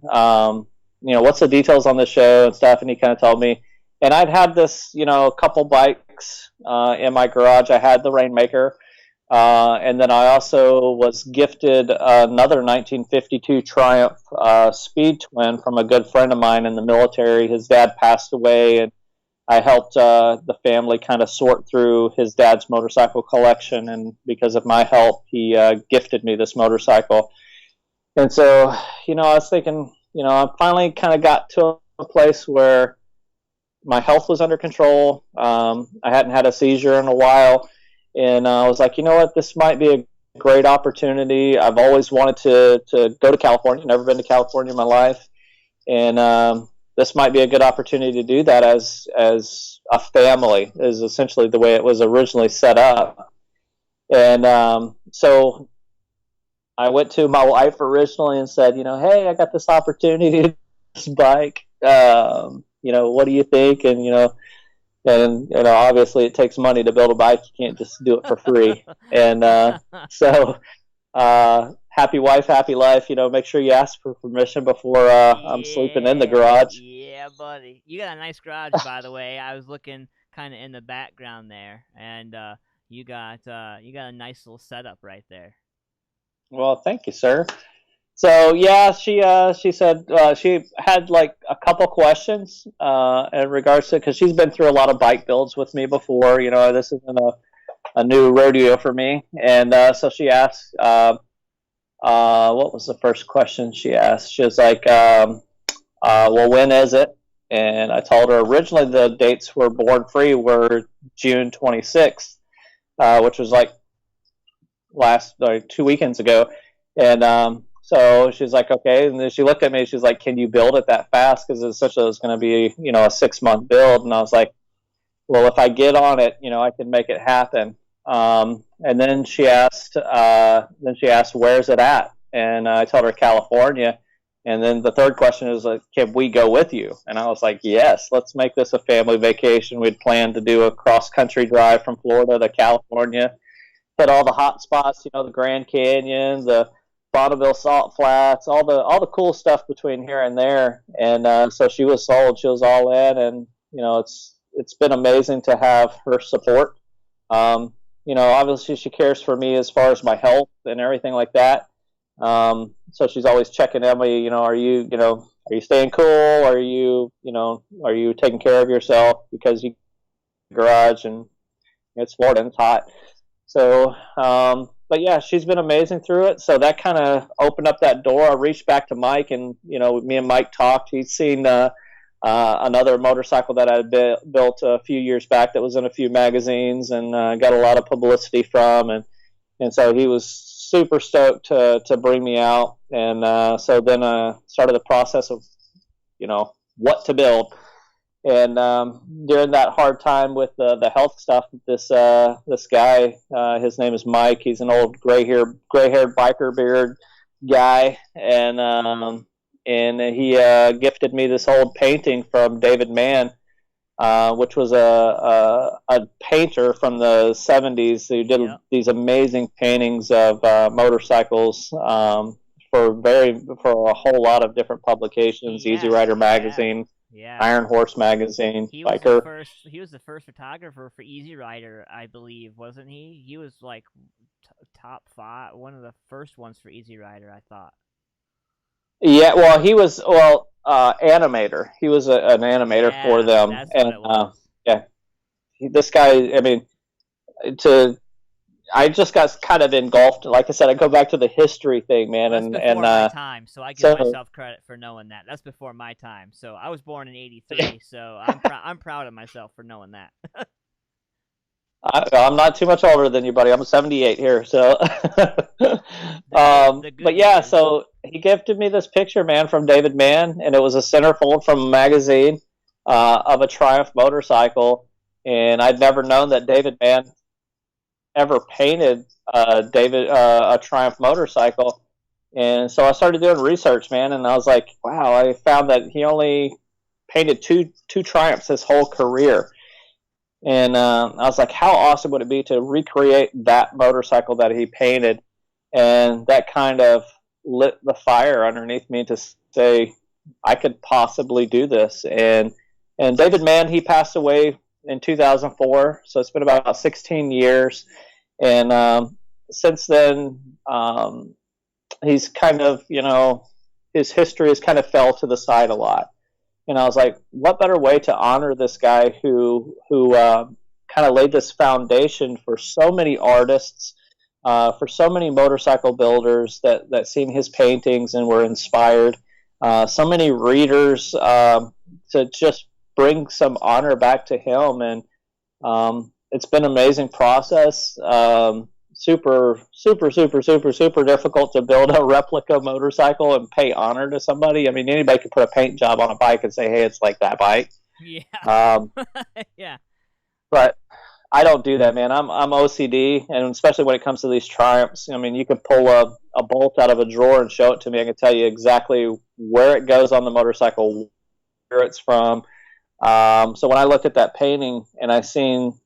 what's the details on the show and stuff?" And he kind of told me, and I'd had this, couple bikes in my garage. I had the Rainmaker, and then I also was gifted another 1952 Triumph Speed Twin from a good friend of mine in the military. His dad passed away, and I helped the family kind of sort through his dad's motorcycle collection, and because of my help, he gifted me this motorcycle. And so, I was thinking, I finally kind of got to a place where my health was under control. I hadn't had a seizure in a while, and I was like, you know what, this might be a great opportunity. I've always wanted to go to California, never been to California in my life, and this might be a good opportunity to do that as a family, is essentially the way it was originally set up. And so I went to my wife originally and said, hey, I got this opportunity, this bike. What do you think? And obviously it takes money to build a bike. You can't just do it for free. And so happy wife, happy life. Make sure you ask for permission before I'm sleeping in the garage. Yeah, buddy. You got a nice garage, by the way. I was looking kind of in the background there, and you got a nice little setup right there. Well, thank you, sir. So yeah, she said she had like a couple questions in regards to, because she's been through a lot of bike builds with me before. This isn't a new rodeo for me, and so she asked. What was the first question she asked? She was like, well, when is it? And I told her originally the dates were Born Free were June 26th, which was like 2 weekends ago. And so she's like, okay. And then she looked at me. She's like, can you build it that fast? Because it was going to be, a 6-month build. And I was like, well, if I get on it, I can make it happen. And then she asked, where's it at? And I told her California. And then the third question is like, can we go with you? And I was like, yes, let's make this a family vacation. We'd planned to do a cross-country drive from Florida to California, hit all the hot spots, the Grand Canyon, the Bonneville Salt Flats, all the cool stuff between here and there. And so she was sold. She was all in, and it's been amazing to have her support. Obviously she cares for me as far as my health and everything like that. So she's always checking on me, are you staying cool? Are you taking care of yourself? Because you garage and it's Florida and it's hot. So, but yeah, she's been amazing through it. So that kind of opened up that door. I reached back to Mike, and, me and Mike talked. He'd seen, another motorcycle that I built a few years back that was in a few magazines and got a lot of publicity from, and so he was super stoked to bring me out, and so then started the process of what to build. And during that hard time with the health stuff, this guy, his name is Mike. He's an old gray-haired biker beard guy, and he gifted me this old painting from David Mann, which was a painter from the 70s who did these amazing paintings of motorcycles for a whole lot of different publications. Easy Rider magazine, Iron Horse magazine, Biker. He was the first photographer for Easy Rider, I believe, wasn't he? He was like top 5, one of the first ones for Easy Rider, I thought. Yeah, well, he was. Well, animator. He was an animator for them, that's and what it was. yeah, this guy. I mean, to I just got kind of engulfed. Like I said, I go back to the history thing, man, Well, that's before my time, so I give myself credit for knowing that. That's before my time. So I was born in '83, so I'm proud of myself for knowing that. I'm not too much older than you, buddy. I'm 78 here, so. But yeah, so he gifted me this picture, man, from David Mann, and it was a centerfold from a magazine of a Triumph motorcycle, and I'd never known that David Mann ever painted a Triumph motorcycle, and so I started doing research, man, and I was like, wow, I found that he only painted two Triumphs his whole career. And I was like, how awesome would it be to recreate that motorcycle that he painted? And that kind of lit the fire underneath me to say, I could possibly do this. And David Mann, he passed away in 2004, so it's been about 16 years. And since then, he's kind of, his history has kind of fell to the side a lot. And I was like, what better way to honor this guy who kind of laid this foundation for so many artists, for so many motorcycle builders that seen his paintings and were inspired, so many readers, to just bring some honor back to him. And it's been an amazing process. Super difficult to build a replica motorcycle and pay honor to somebody. I mean, anybody could put a paint job on a bike and say, hey, it's like that bike. Yeah. Yeah. But I don't do that, man. I'm OCD, and especially when it comes to these Triumphs. I mean, you could pull a bolt out of a drawer and show it to me. I can tell you exactly where it goes on the motorcycle, where it's from. So when I looked at that painting and I seen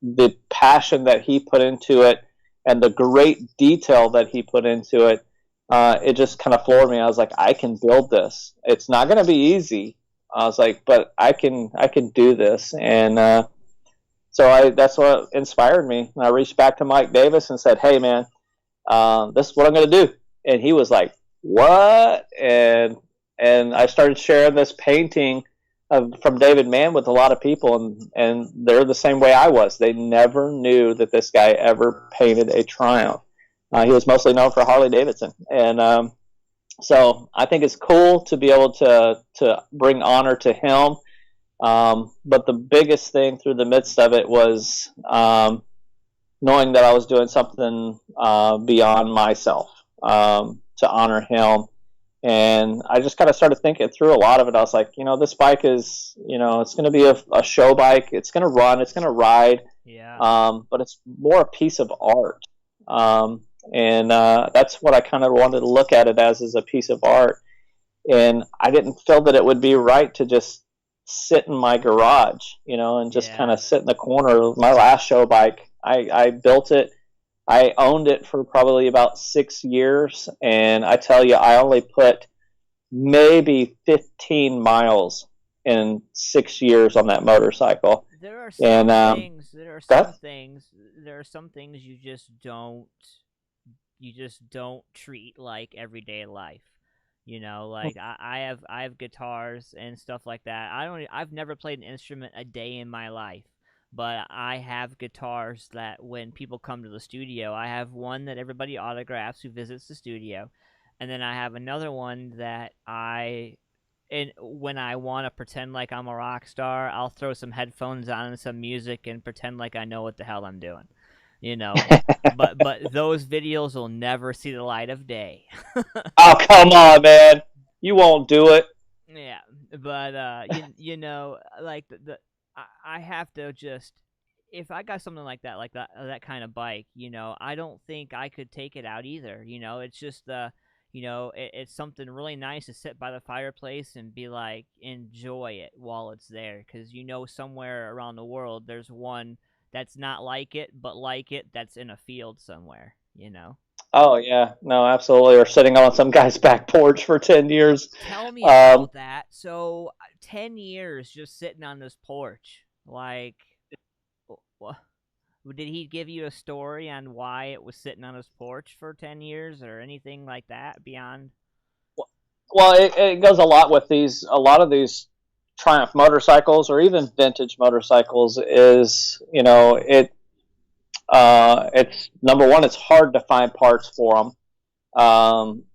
the passion that he put into it, and the great detail that he put into it, it just kind of floored me. I was like, I can build this. It's not going to be easy. I was like, but I can do this. And so that's what inspired me. And I reached back to Mike Davis and said, hey, man, this is what I'm going to do. And he was like, what? And I started sharing this painting from David Mann with a lot of people, and they're the same way I was. They never knew that this guy ever painted a Triumph. He was mostly known for Harley Davidson, and so I think it's cool to be able to bring honor to him. But the biggest thing through the midst of it was knowing that I was doing something beyond myself to honor him. And I just kind of started thinking through a lot of it. I was like, this bike is, it's going to be a show bike. It's going to run. It's going to ride. Yeah. But it's more a piece of art. And that's what I kind of wanted to look at it as a piece of art. And I didn't feel that it would be right to just sit in my garage, and just kind of sit in the corner. My last show bike, I built it. I owned it for probably about 6 years, and I tell you, I only put maybe 15 miles in 6 years on that motorcycle. There are some things. There are some things you just don't treat like everyday life. Like I have guitars and stuff like that. I've never played an instrument a day in my life. But I have guitars that when people come to the studio, I have one that everybody autographs who visits the studio. And then I have another one that when I want to pretend like I'm a rock star, I'll throw some headphones on and some music and pretend like I know what the hell I'm doing. But those videos will never see the light of day. Oh, come on, man. You won't do it. Yeah, but like I have to just, if I got something like that kind of bike, I don't think I could take it out either. It's just it's something really nice to sit by the fireplace and be like, enjoy it while it's there, because somewhere around the world there's one that's not like it, but like it, that's in a field somewhere. Oh yeah, no, absolutely. Or sitting on some guy's back porch for 10 years. Tell me about that. So 10 years just sitting on this porch. Like, what? Did he give you a story on why it was sitting on his porch for 10 years or anything like that beyond? Well, it goes a lot with a lot of these Triumph motorcycles or even vintage motorcycles is, it's number one, it's hard to find parts for them.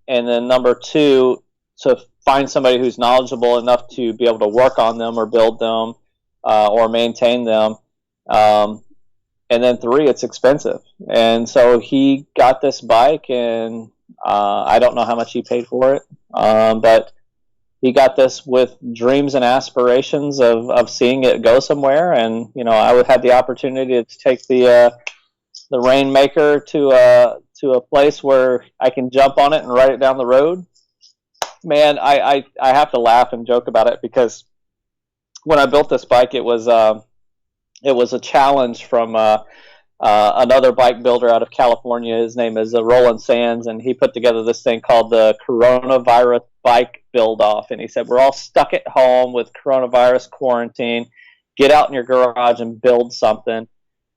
And then number two, to find somebody who's knowledgeable enough to be able to work on them or build them or maintain them. And then three, it's expensive. And so he got this bike, and I don't know how much he paid for it, but he got this with dreams and aspirations of seeing it go somewhere. And I would have the opportunity to take the Rainmaker to a place where I can jump on it and ride it down the road. Man, I have to laugh and joke about it, because when I built this bike, it was a challenge from another bike builder out of California. His name is Roland Sands, and he put together this thing called the Coronavirus Bike Build-Off. And he said, we're all stuck at home with coronavirus quarantine. Get out in your garage and build something.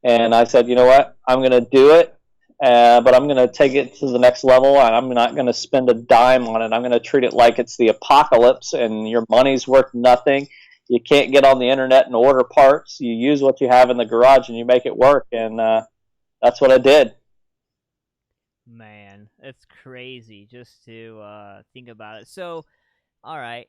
And I said, you know what? I'm going to do it, but I'm going to take it to the next level, and I'm not going to spend a dime on it. I'm going to treat it like it's the apocalypse, and your money's worth nothing. You can't get on the internet and order parts. You use what you have in the garage, and you make it work. And that's what I did. Man, it's crazy just to think about it. So, all right,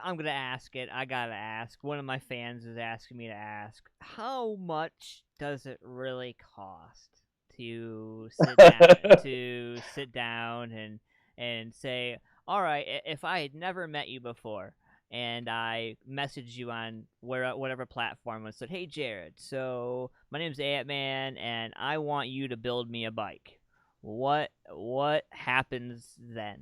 I'm going to ask it. I got to ask. One of my fans is asking me to ask, how much does it really cost to sit down and say, all right, if I had never met you before and I messaged you on whatever platform and said, hey, Jared, so my name's Antman and I want you to build me a bike. What happens then?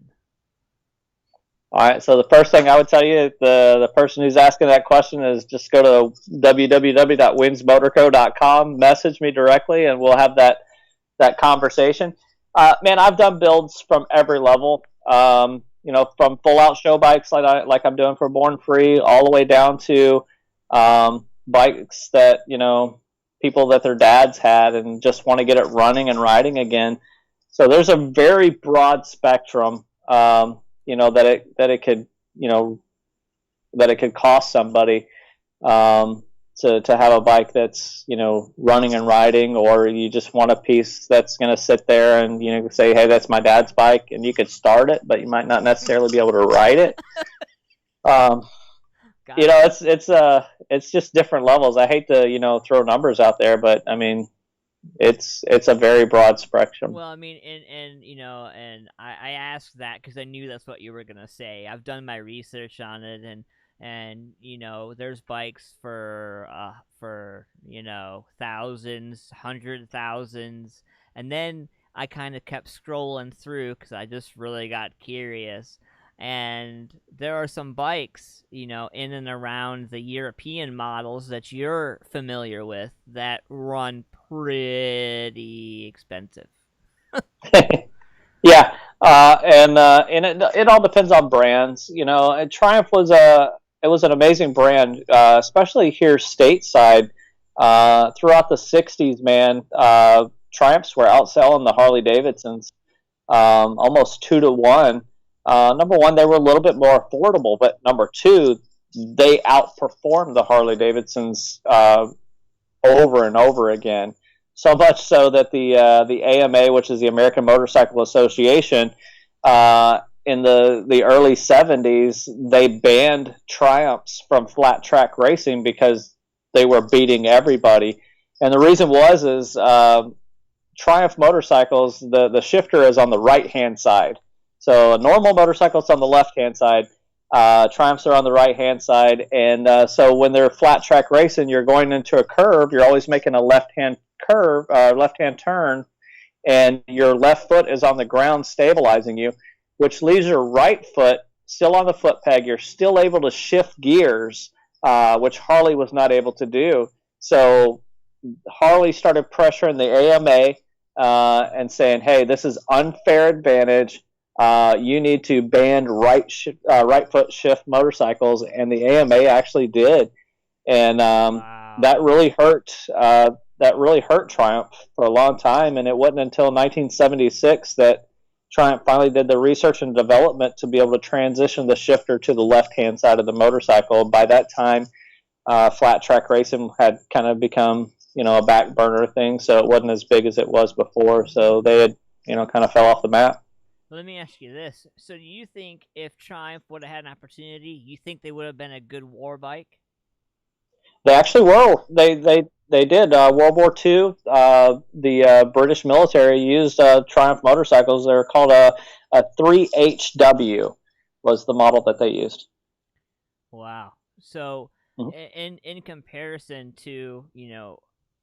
All right, so the first thing I would tell you, the person who's asking that question, is just go to www.WeemsMotorCo.com, message me directly, and we'll have that conversation. Man, I've done builds from every level, from full-out show bikes like I'm doing for Born Free, all the way down to bikes that, people that their dads had and just want to get it running and riding again. So there's a very broad spectrum. That it could cost somebody to have a bike that's running and riding, or you just want a piece that's going to sit there and say, hey, that's my dad's bike, and you could start it, but you might not necessarily be able to ride it. It's just different levels. I hate to throw numbers out there, but I mean, it's a very broad spectrum. Well, I mean, and I asked that because I knew that's what you were gonna say. I've done my research on it, and there's bikes for thousands, 100,000s, and then I kind of kept scrolling through because I just really got curious. And there are some bikes, in and around the European models that you're familiar with that run pretty expensive. Yeah, and it all depends on brands. Triumph was an amazing brand, especially here stateside. Throughout the '60s, man, Triumphs were outselling the Harley Davidsons almost 2-to-1. Number one, they were a little bit more affordable, but number two, they outperformed the Harley Davidsons over and over again. So much so that the AMA, which is the American Motorcycle Association, in the early '70s, they banned Triumphs from flat track racing because they were beating everybody. And the reason is Triumph motorcycles, the shifter is on the right-hand side. So a normal motorcycle is on the left-hand side. Triumphs are on the right-hand side. And so when they're flat track racing, you're going into a curve. You're always making a left-hand turn, and your left foot is on the ground stabilizing you, which leaves your right foot still on the foot peg. You're still able to shift gears, which Harley was not able to do. So Harley started pressuring the AMA and saying, hey, this is unfair advantage. You need to ban right foot shift motorcycles, and the AMA actually did, and Wow. that really hurt. That really hurt Triumph for a long time, and it wasn't until 1976 that Triumph finally did the research and development to be able to transition the shifter to the left-hand side of the motorcycle. By that time, flat track racing had kind of become, a back burner thing, so it wasn't as big as it was before. So they had, kind of fell off the map. Let me ask you this. So do you think if Triumph would have had an opportunity, you think they would have been a good war bike? They actually were. They did. World War II, the British military used Triumph motorcycles. They're called a 3HW was the model that they used. Wow. So in comparison to,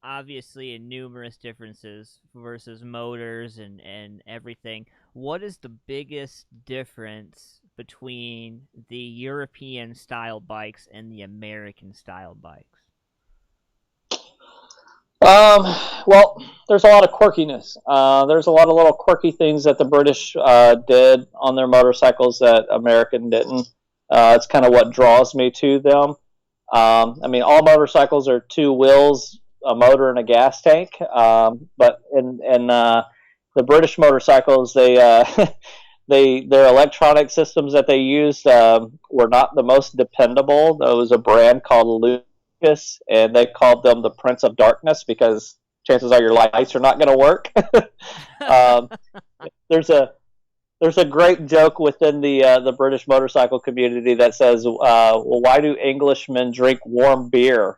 obviously numerous differences versus motors and everything, what is the biggest difference between the European style bikes and the American style bikes? Well, there's a lot of quirkiness. There's a lot of little quirky things that the British did on their motorcycles that American didn't. It's kind of what draws me to them. All motorcycles are two wheels, a motor, and a gas tank. But in the British motorcycles, their electronic systems that they used were not the most dependable. There was a brand called Lucas, and they called them the Prince of Darkness because chances are your lights are not going to work. There's a great joke within the British motorcycle community that says, well, why do Englishmen drink warm beer?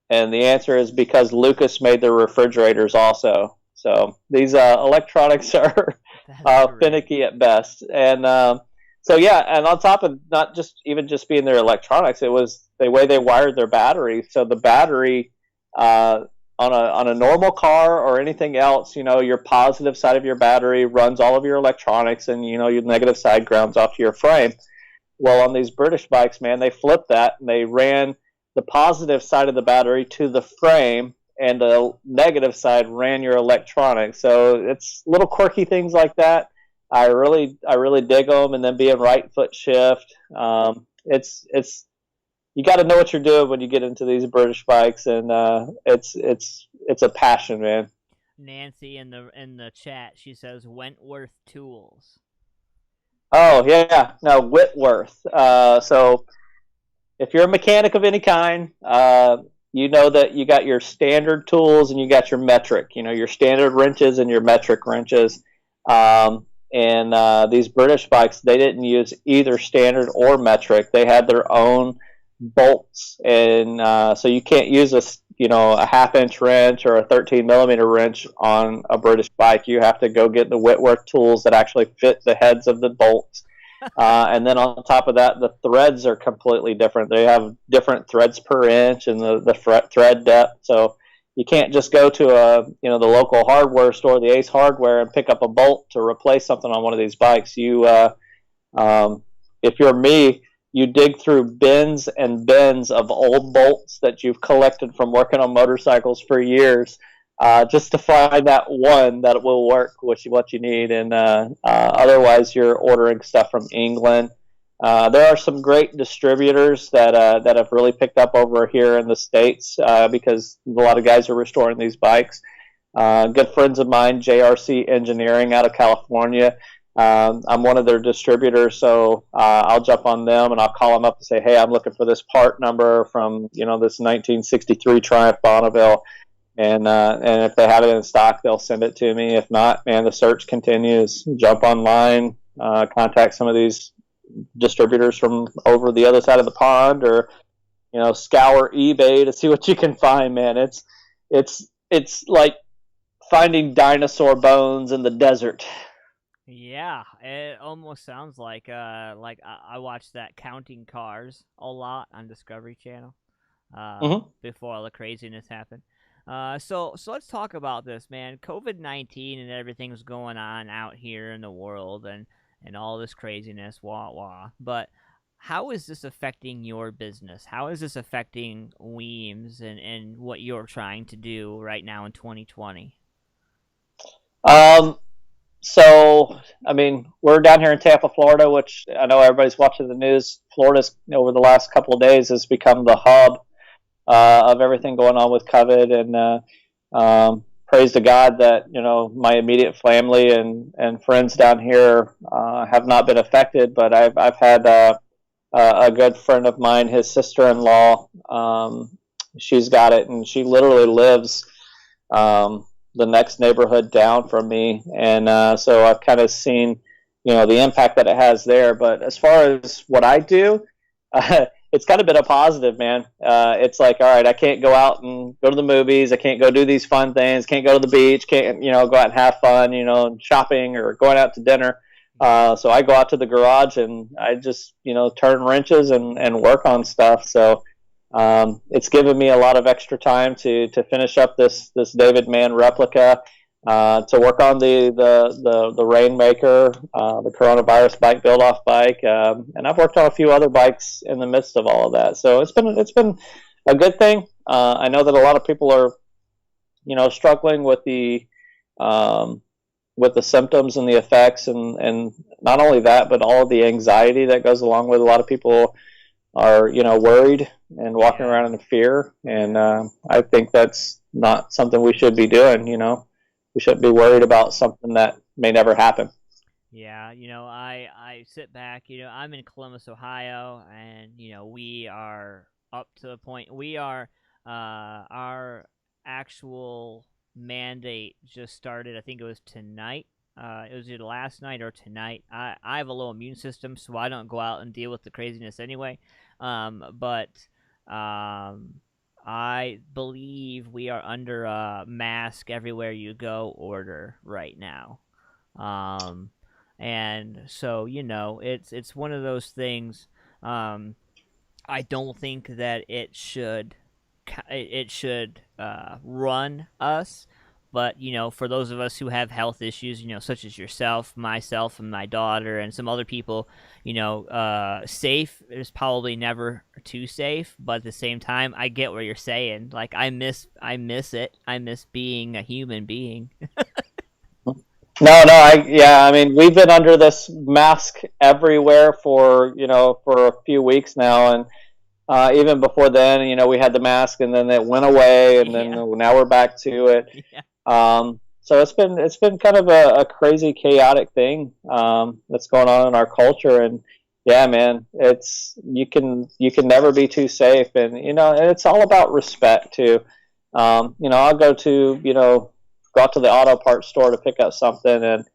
And the answer is because Lucas made the refrigerators also. So these electronics are finicky at best. And and on top of not just being their electronics, it was the way they wired their battery. So the battery on a normal car or anything else, your positive side of your battery runs all of your electronics, and your negative side grounds off to your frame. Well, on these British bikes, man, they flipped that and they ran the positive side of the battery to the frame, and the negative side ran your electronics. So it's little quirky things like that. I really dig them. And then being right foot shift, it's you got to know what you're doing when you get into these British bikes, and it's a passion, man. Nancy in the chat, she says Wentworth Tools. Oh yeah, no, Whitworth. So if you're a mechanic of any kind, you know that you got your standard tools and you got your metric. Your standard wrenches and your metric wrenches. And these British bikes, they didn't use either standard or metric. They had their own bolts, and so you can't use a 1/2-inch wrench or a 13mm wrench on a British bike. You have to go get the Whitworth tools that actually fit the heads of the bolts. And then on top of that, the threads are completely different. They have different threads per inch and the thread depth. So you can't just go to the local hardware store, the Ace Hardware, and pick up a bolt to replace something on one of these bikes. You, if you're me, you dig through bins and bins of old bolts that you've collected from working on motorcycles for years, just to find that one that will work what you need. And otherwise, you're ordering stuff from England. There are some great distributors that have really picked up over here in the States because a lot of guys are restoring these bikes. Good friends of mine, JRC Engineering out of California. I'm one of their distributors, so I'll jump on them and I'll call them up and say, hey, I'm looking for this part number from this 1963 Triumph Bonneville. And if they have it in stock, they'll send it to me. If not, man, the search continues. Jump online, contact some of these distributors from over the other side of the pond, or scour eBay to see what you can find. Man, it's like finding dinosaur bones in the desert. Yeah, it almost sounds like I watched that Counting Cars a lot on Discovery Channel before all the craziness happened. So let's talk about this, man. COVID-19 and everything's going on out here in the world, and all this craziness, wah. But how is this affecting your business? How is this affecting Weems and what you're trying to do right now in 2020? So, we're down here in Tampa, Florida, which I know everybody's watching the news. Florida's, over the last couple of days, has become the hub of everything going on with COVID. And praise to God that, my immediate family and friends down here have not been affected. But I've had a good friend of mine, his sister-in-law, she's got it, and she literally lives the next neighborhood down from me. And so I've kind of seen, the impact that it has there. But as far as what I do, it's kind of been a positive, man. It's like, all right, I can't go out and go to the movies. I can't go do these fun things. Can't go to the beach. Can't, go out and have fun, shopping or going out to dinner. So I go out to the garage and I just, turn wrenches and work on stuff. So it's given me a lot of extra time to finish up this David Mann replica, to work on the Rainmaker, the coronavirus bike build-off bike, and I've worked on a few other bikes in the midst of all of that. So it's been a good thing. I know that a lot of people are, struggling with the symptoms and the effects, and not only that, but all of the anxiety that goes along with. A lot of people are, worried and walking around in fear, and I think that's not something we should be doing. We shouldn't be worried about something that may never happen. Yeah, I sit back, I'm in Columbus, Ohio, and, we are up to the point, our actual mandate just started, I think it was tonight. It was either last night or tonight. I have a low immune system, so I don't go out and deal with the craziness anyway. But I believe we are under a mask everywhere you go order right now. And so, it's one of those things. I don't think that it should run us. But, for those of us who have health issues, such as yourself, myself, and my daughter, and some other people, safe is probably never too safe. But at the same time, I get what you're saying. Like, I miss it. I miss being a human being. I mean, we've been under this mask everywhere for a few weeks now, and even before then, we had the mask, and then it went away, and then now we're back to it. Yeah. So it's been kind of a crazy, chaotic thing that's going on in our culture, and yeah, man, you can never be too safe, and and it's all about respect too. I'll go out to the auto parts store to pick up something, and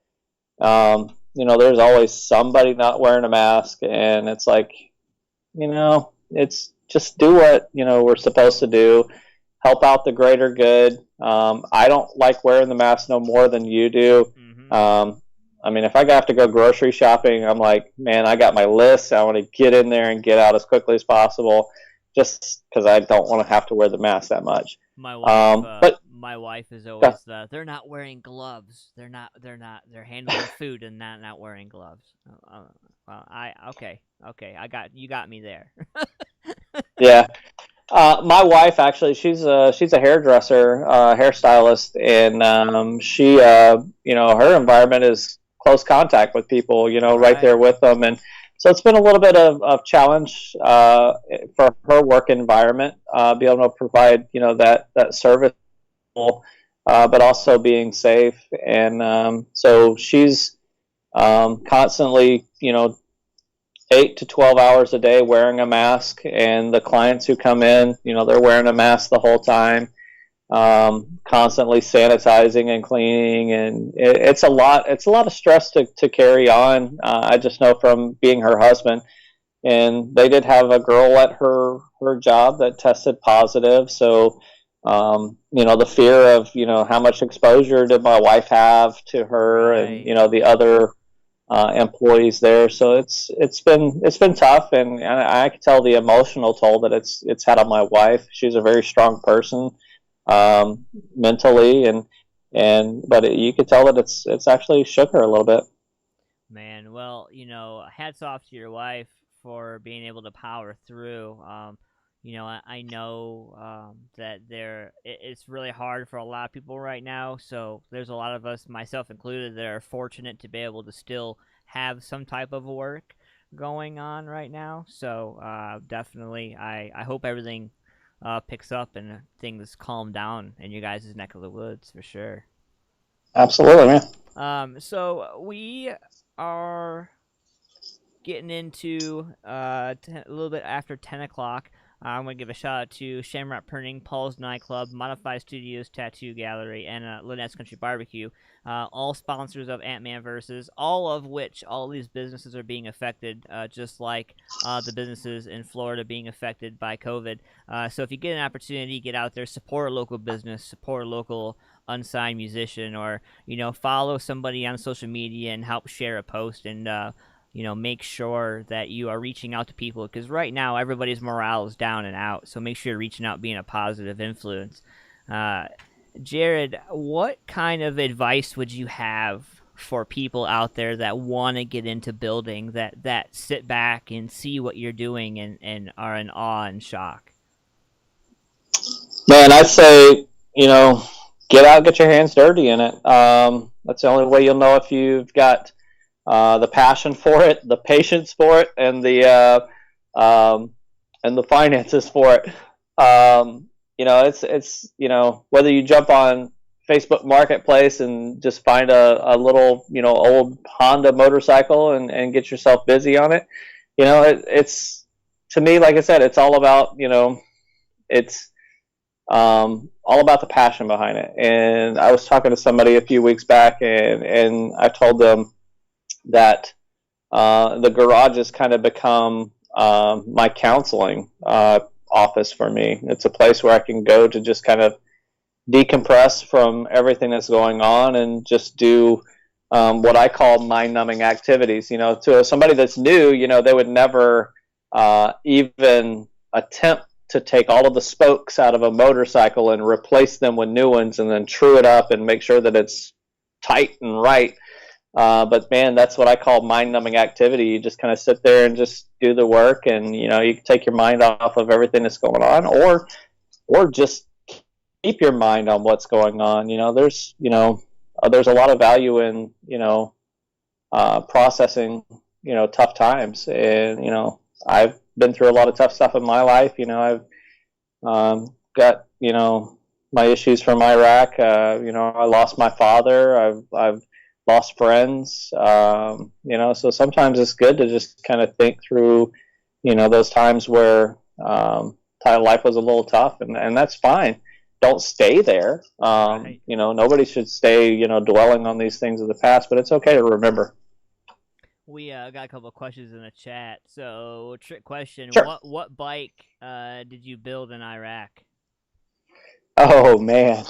there's always somebody not wearing a mask, and it's like, it's just do what we're supposed to do. Help out the greater good. I don't like wearing the mask no more than you do. Mm-hmm. I mean, if I have to go grocery shopping, I'm like, man, I got my list. I want to get in there and get out as quickly as possible, just because I don't want to have to wear the mask that much. My wife, my wife is always they're not wearing gloves. They're handling food and not wearing gloves. Okay, you got me there. Yeah. My wife, actually, she's a hairdresser, hairstylist, and she, her environment is close contact with people, right there with them, and so it's been a little bit of challenge for her work environment, be able to provide, that service, but also being safe, and so she's constantly, 8 to 12 hours a day wearing a mask, and the clients who come in, they're wearing a mask the whole time, constantly sanitizing and cleaning, and it's a lot of stress to carry on. I just know from being her husband, and they did have a girl at her job that tested positive, so the fear of how much exposure did my wife have to her, Right. and the other employees there. So it's been tough, and I can tell the emotional toll that it's had on my wife. She's a very strong person, mentally, but you could tell that it's actually shook her a little bit. Man, well, hats off to your wife for being able to power through. I know that it's really hard for a lot of people right now. So there's a lot of us, myself included, that are fortunate to be able to still have some type of work going on right now. So definitely, I hope everything picks up and things calm down in your guys' neck of the woods for sure. Absolutely, man. So we are getting into a little bit after 10 o'clock. I'm going to give a shout out to Shamrock Printing, Paul's Nightclub, Modified Studios Tattoo Gallery, and Lynettes Country BBQ. All sponsors of AntmanVs, all these businesses are being affected, just like the businesses in Florida being affected by COVID. So if you get an opportunity, get out there, support a local business, support a local unsigned musician, or follow somebody on social media and help share a post and make sure that you are reaching out to people, because right now everybody's morale is down and out. So make sure you're reaching out, being a positive influence. Jared, what kind of advice would you have for people out there that want to get into building, that sit back and see what you're doing and are in awe and shock? Man, I'd say, get out, get your hands dirty in it. That's the only way you'll know if you've got the passion for it, the patience for it, and the finances for it. It's whether you jump on Facebook Marketplace and just find a little old Honda motorcycle and get yourself busy on it. It's to me, like I said, it's all about it's all about the passion behind it. And I was talking to somebody a few weeks back, and I told them that the garage has kind of become my counseling office for me. It's a place where I can go to just kind of decompress from everything that's going on and just do what I call mind-numbing activities. To somebody that's new, they would never even attempt to take all of the spokes out of a motorcycle and replace them with new ones and then true it up and make sure that it's tight and right. But man, that's what I call mind-numbing activity. You just kind of sit there and just do the work, and you can take your mind off of everything that's going on, or just keep your mind on what's going on. There's a lot of value in processing tough times, and I've been through a lot of tough stuff in my life. I've got my issues from Iraq. I lost my father. I've lost friends, so sometimes it's good to just kind of think through, those times where life was a little tough, and that's fine. Don't stay there. Right. Nobody should stay, dwelling on these things of the past, but it's okay to remember. We got a couple of questions in the chat. So, trick question. Sure. What bike did you build in Iraq? Oh, man.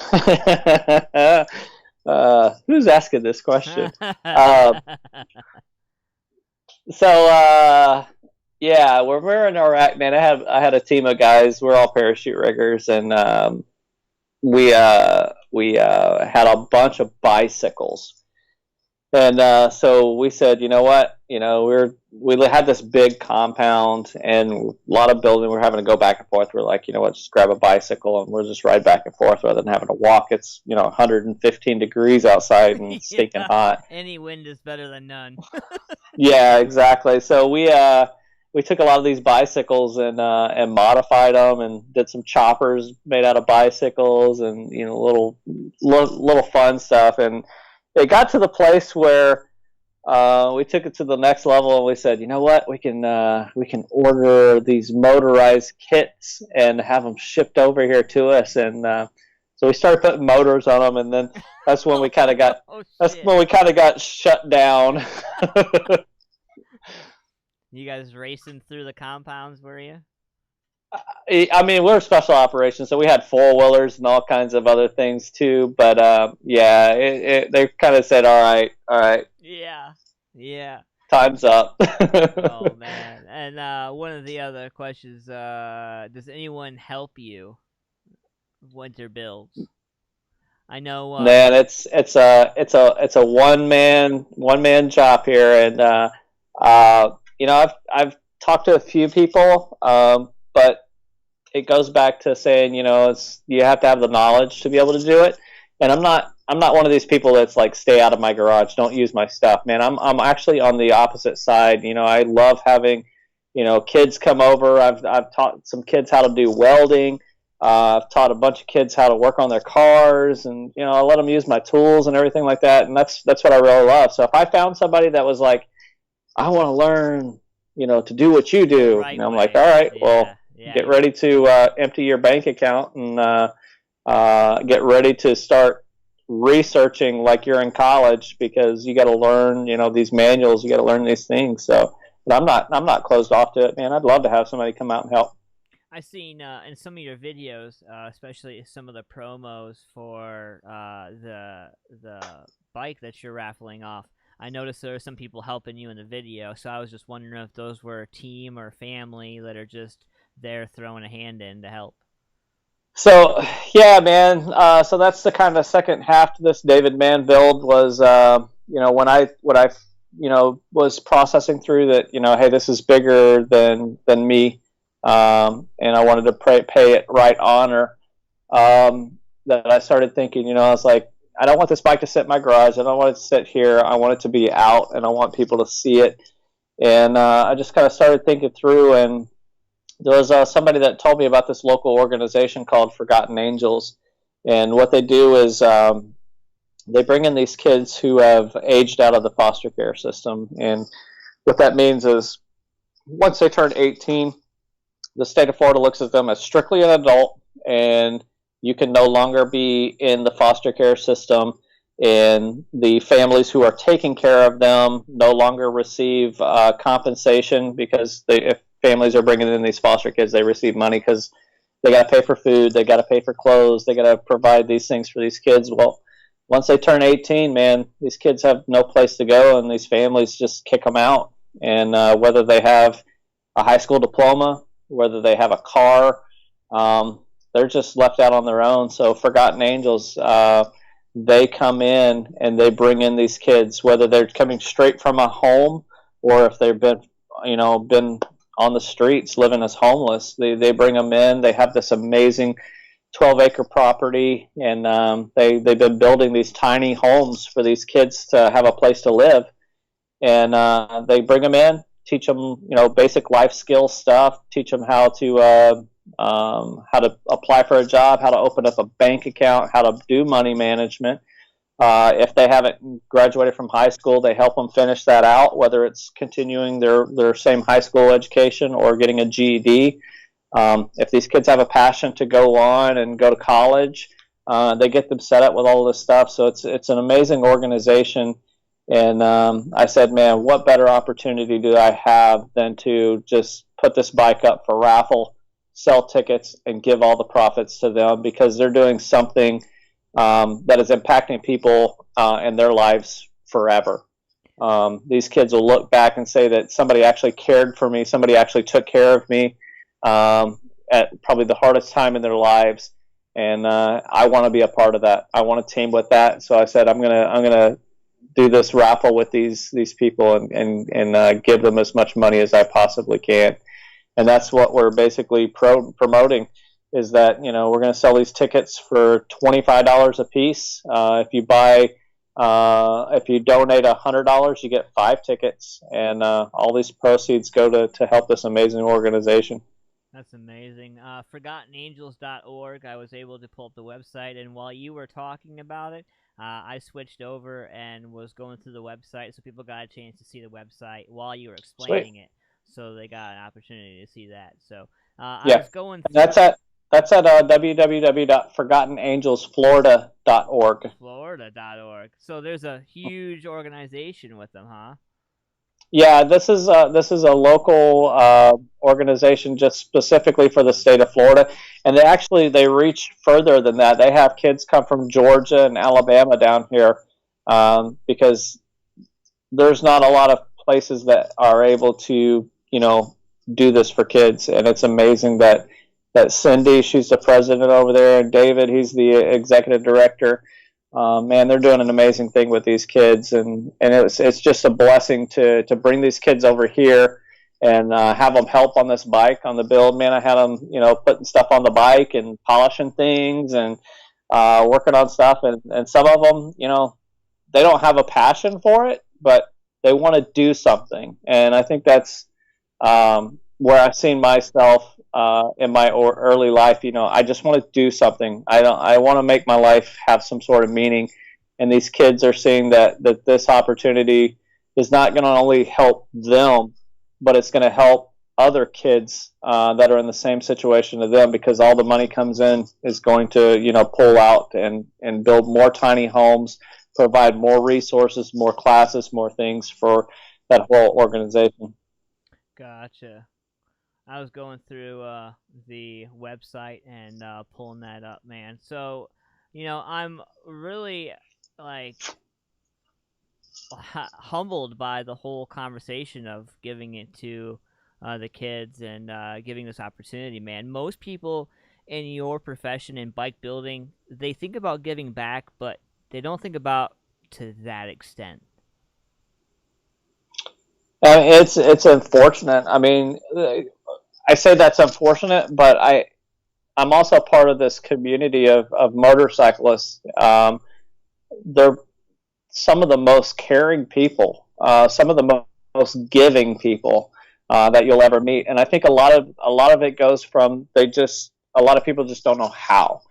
Who's asking this question? Yeah, when we were in Iraq, man, I had a team of guys. We're all parachute riggers, and we had a bunch of bicycles. And so we said, you know what? We had this big compound and a lot of building. We're having to go back and forth. We're like, you know what? Just grab a bicycle and we'll just ride back and forth rather than having to walk. It's 115 degrees outside and stinking hot. Any wind is better than none. Yeah, exactly. So we took a lot of these bicycles and modified them and did some choppers made out of bicycles and little fun stuff. And it got to the place where we took it to the next level, and we said, you know what, we can order these motorized kits and have them shipped over here to us. And so we started putting motors on them, and then that's when we kind of got got shut down. You guys racing through the compounds, were you? I mean, we're special operations, so we had four-wheelers and all kinds of other things too. But they kind of said, all right. Yeah. Time's up. Oh, man. And one of the other questions, does anyone help you winter builds? I know. Man, it's a one man job here, and I've talked to a few people, but it goes back to saying, you have to have the knowledge to be able to do it. And I'm not one of these people that's like, stay out of my garage, don't use my stuff, man. I'm actually on the opposite side. I love having, kids come over. I've taught some kids how to do welding. I've taught a bunch of kids how to work on their cars, and I let them use my tools and everything like that. And that's what I really love. So if I found somebody that was like, I want to learn, to do what you do, Right and I'm way. like, all right, well, Yeah. get ready to empty your bank account and get ready to start researching like you're in college, because you got to learn, these manuals. You got to learn these things. So, but I'm not closed off to it, man. I'd love to have somebody come out and help. I've seen in some of your videos, especially some of the promos for the bike that you're raffling off. I noticed there are some people helping you in the video, so I was just wondering if those were a team or family that are just there throwing a hand in to help. So yeah, man. So that's the kind of second half to this David Mann build was, when I was processing through that, hey, this is bigger than me. And I wanted to pay it right honor, that I started thinking, I was like, I don't want this bike to sit in my garage. I don't want it to sit here. I want it to be out, and I want people to see it. And I just kind of started thinking through, and there was somebody that told me about this local organization called Forgotten Angels. And what they do is they bring in these kids who have aged out of the foster care system. And what that means is once they turn 18, the state of Florida looks at them as strictly an adult, and you can no longer be in the foster care system, and the families who are taking care of them no longer receive compensation, because if families are bringing in these foster kids, they receive money because they got to pay for food, they got to pay for clothes, they got to provide these things for these kids. Well, once they turn 18, man, these kids have no place to go, and these families just kick them out. And whether they have a high school diploma, whether they have a car, they're just left out on their own. So Forgotten Angels, they come in and they bring in these kids, whether they're coming straight from a home or if they've been on the streets living as homeless. They bring them in. They have this amazing 12-acre property, and they've been building these tiny homes for these kids to have a place to live. And they bring them in, teach them basic life skill stuff, teach them how to apply for a job, how to open up a bank account, how to do money management. If they haven't graduated from high school, they help them finish that out, whether it's continuing their same high school education or getting a GED. If these kids have a passion to go on and go to college, they get them set up with all this stuff. So it's an amazing organization. And I said, man, what better opportunity do I have than to just put this bike up for raffle, sell tickets, and give all the profits to them, because they're doing something that is impacting people in their lives forever. These kids will look back and say that somebody actually cared for me, somebody actually took care of me at probably the hardest time in their lives, and I want to be a part of that. I want to team with that. So I said, I'm gonna do this raffle with these people and give them as much money as I possibly can. And that's what we're basically promoting, is that we're going to sell these tickets for $25 a piece. If you donate $100, you get 5 tickets, and all these proceeds go to help this amazing organization. That's amazing. ForgottenAngels.org. I was able to pull up the website, and while you were talking about it, I switched over and was going through the website, so people got a chance to see the website while you were explaining it. So they got an opportunity to see that. So I was going through... That's at www.ForgottenAngelsFlorida.org. Florida.org. So there's a huge organization with them, huh? Yeah, this is a local organization just specifically for the state of Florida, and they reach further than that. They have kids come from Georgia and Alabama down here, because there's not a lot of places that are able to do this for kids, and it's amazing that Cindy, she's the president over there, and David, he's the executive director. Man, they're doing an amazing thing with these kids, and it's just a blessing to bring these kids over here and have them help on this bike, on the build. Man, I had them, putting stuff on the bike and polishing things and working on stuff, and some of them, they don't have a passion for it, but they want to do something, and I think that's where I've seen myself in my early life, I just want to do something. I want to make my life have some sort of meaning. And these kids are seeing that this opportunity is not going to only help them, but it's going to help other kids that are in the same situation as them, because all the money comes in is going to, pull out and build more tiny homes, provide more resources, more classes, more things for that whole organization. Gotcha. I was going through the website and pulling that up, man. So, I'm really like humbled by the whole conversation of giving it to the kids and giving this opportunity, man. Most people in your profession in bike building, they think about giving back, but they don't think about to that extent. It's unfortunate. I mean, I say that's unfortunate, but I'm also part of this community of motorcyclists. They're some of the most caring people, some of the most giving people that you'll ever meet. And I think a lot of it goes from a lot of people just don't know how.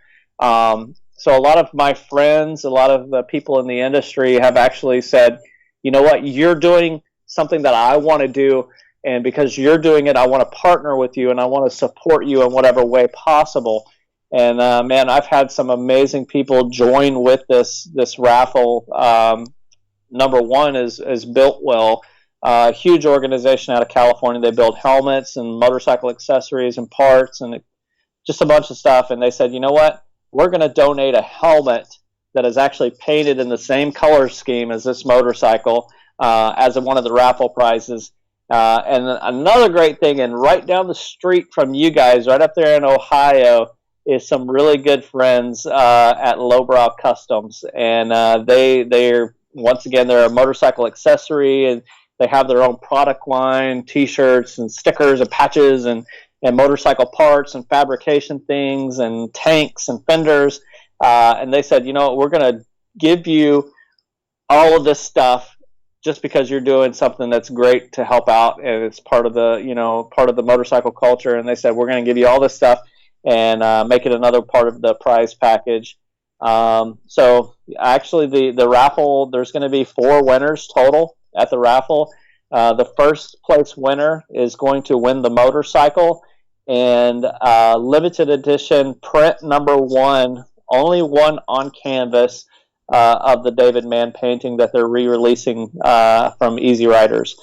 So a lot of my friends, a lot of the people in the industry have actually said, you know what, you're doing something that I want to do, and because you're doing it, I want to partner with you and I want to support you in whatever way possible. And man, I've had some amazing people join with this raffle. Number one is Builtwell, a huge organization out of California. They build helmets and motorcycle accessories and parts and just a bunch of stuff. And they said, you know what? We're going to donate a helmet that is actually painted in the same color scheme as this motorcycle as one of the raffle prizes. And another great thing, and right down the street from you guys, right up there in Ohio, is some really good friends at Lowbrow Customs. And they're once again, they're a motorcycle accessory, and they have their own product line, T-shirts and stickers and patches and motorcycle parts and fabrication things and tanks and fenders. And they said, you know, we're going to give you all of this stuff just because you're doing something that's great to help out, and it's part of the motorcycle culture. And they said, we're going to give you all this stuff and make it another part of the prize package. So actually the raffle, there's going to be 4 winners total at the raffle. The first place winner is going to win the motorcycle and limited edition print number 1, only one on canvas of the David Mann painting that they're re-releasing from Easy Riders.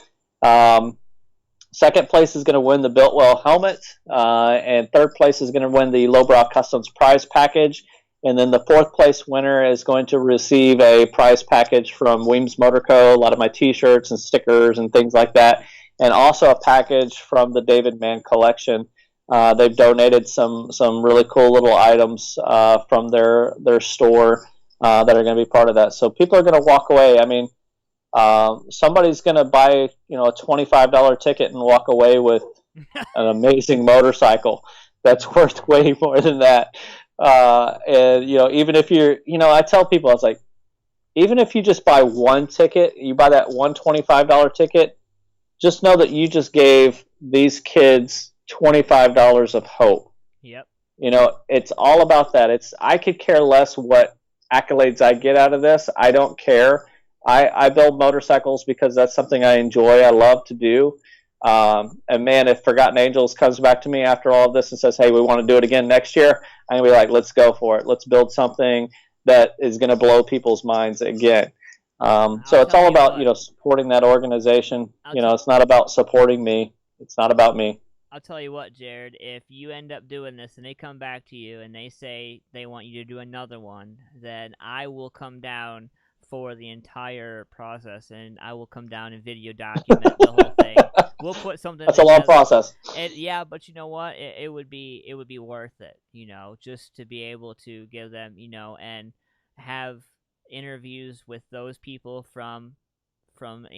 Second place is going to win the Builtwell helmet, and third place is going to win the Lowbrow Customs prize package. And then the fourth place winner is going to receive a prize package from WeemsMotorCo, a lot of my T-shirts and stickers and things like that, and also a package from the David Mann collection. They've donated some really cool little items from their store that are going to be part of that. So people are going to walk away. I mean, somebody's going to buy a $25 ticket and walk away with an amazing motorcycle that's worth way more than that. And even if you're, I tell people, I was like, even if you just buy one ticket, you buy that one $25 ticket, just know that you just gave these kids $25 of hope. Yep. It's all about that. I could care less what accolades I get out of this. I don't care. I build motorcycles because that's something I enjoy. I love to do. And man, if Forgotten Angels comes back to me after all of this and says, hey, we want to do it again next year, I'm going to be like, let's go for it. Let's build something that is going to blow people's minds again. So it's all about, supporting that organization. It's not about supporting me. It's not about me. I'll tell you what, Jared, if you end up doing this and they come back to you and they say they want you to do another one, then I will come down for the entire process, and I will come down and video document the whole thing. We'll put something. That's a long process. Yeah, but you know what? It would be worth it. Just to be able to give them, and have interviews with those people from Forgotten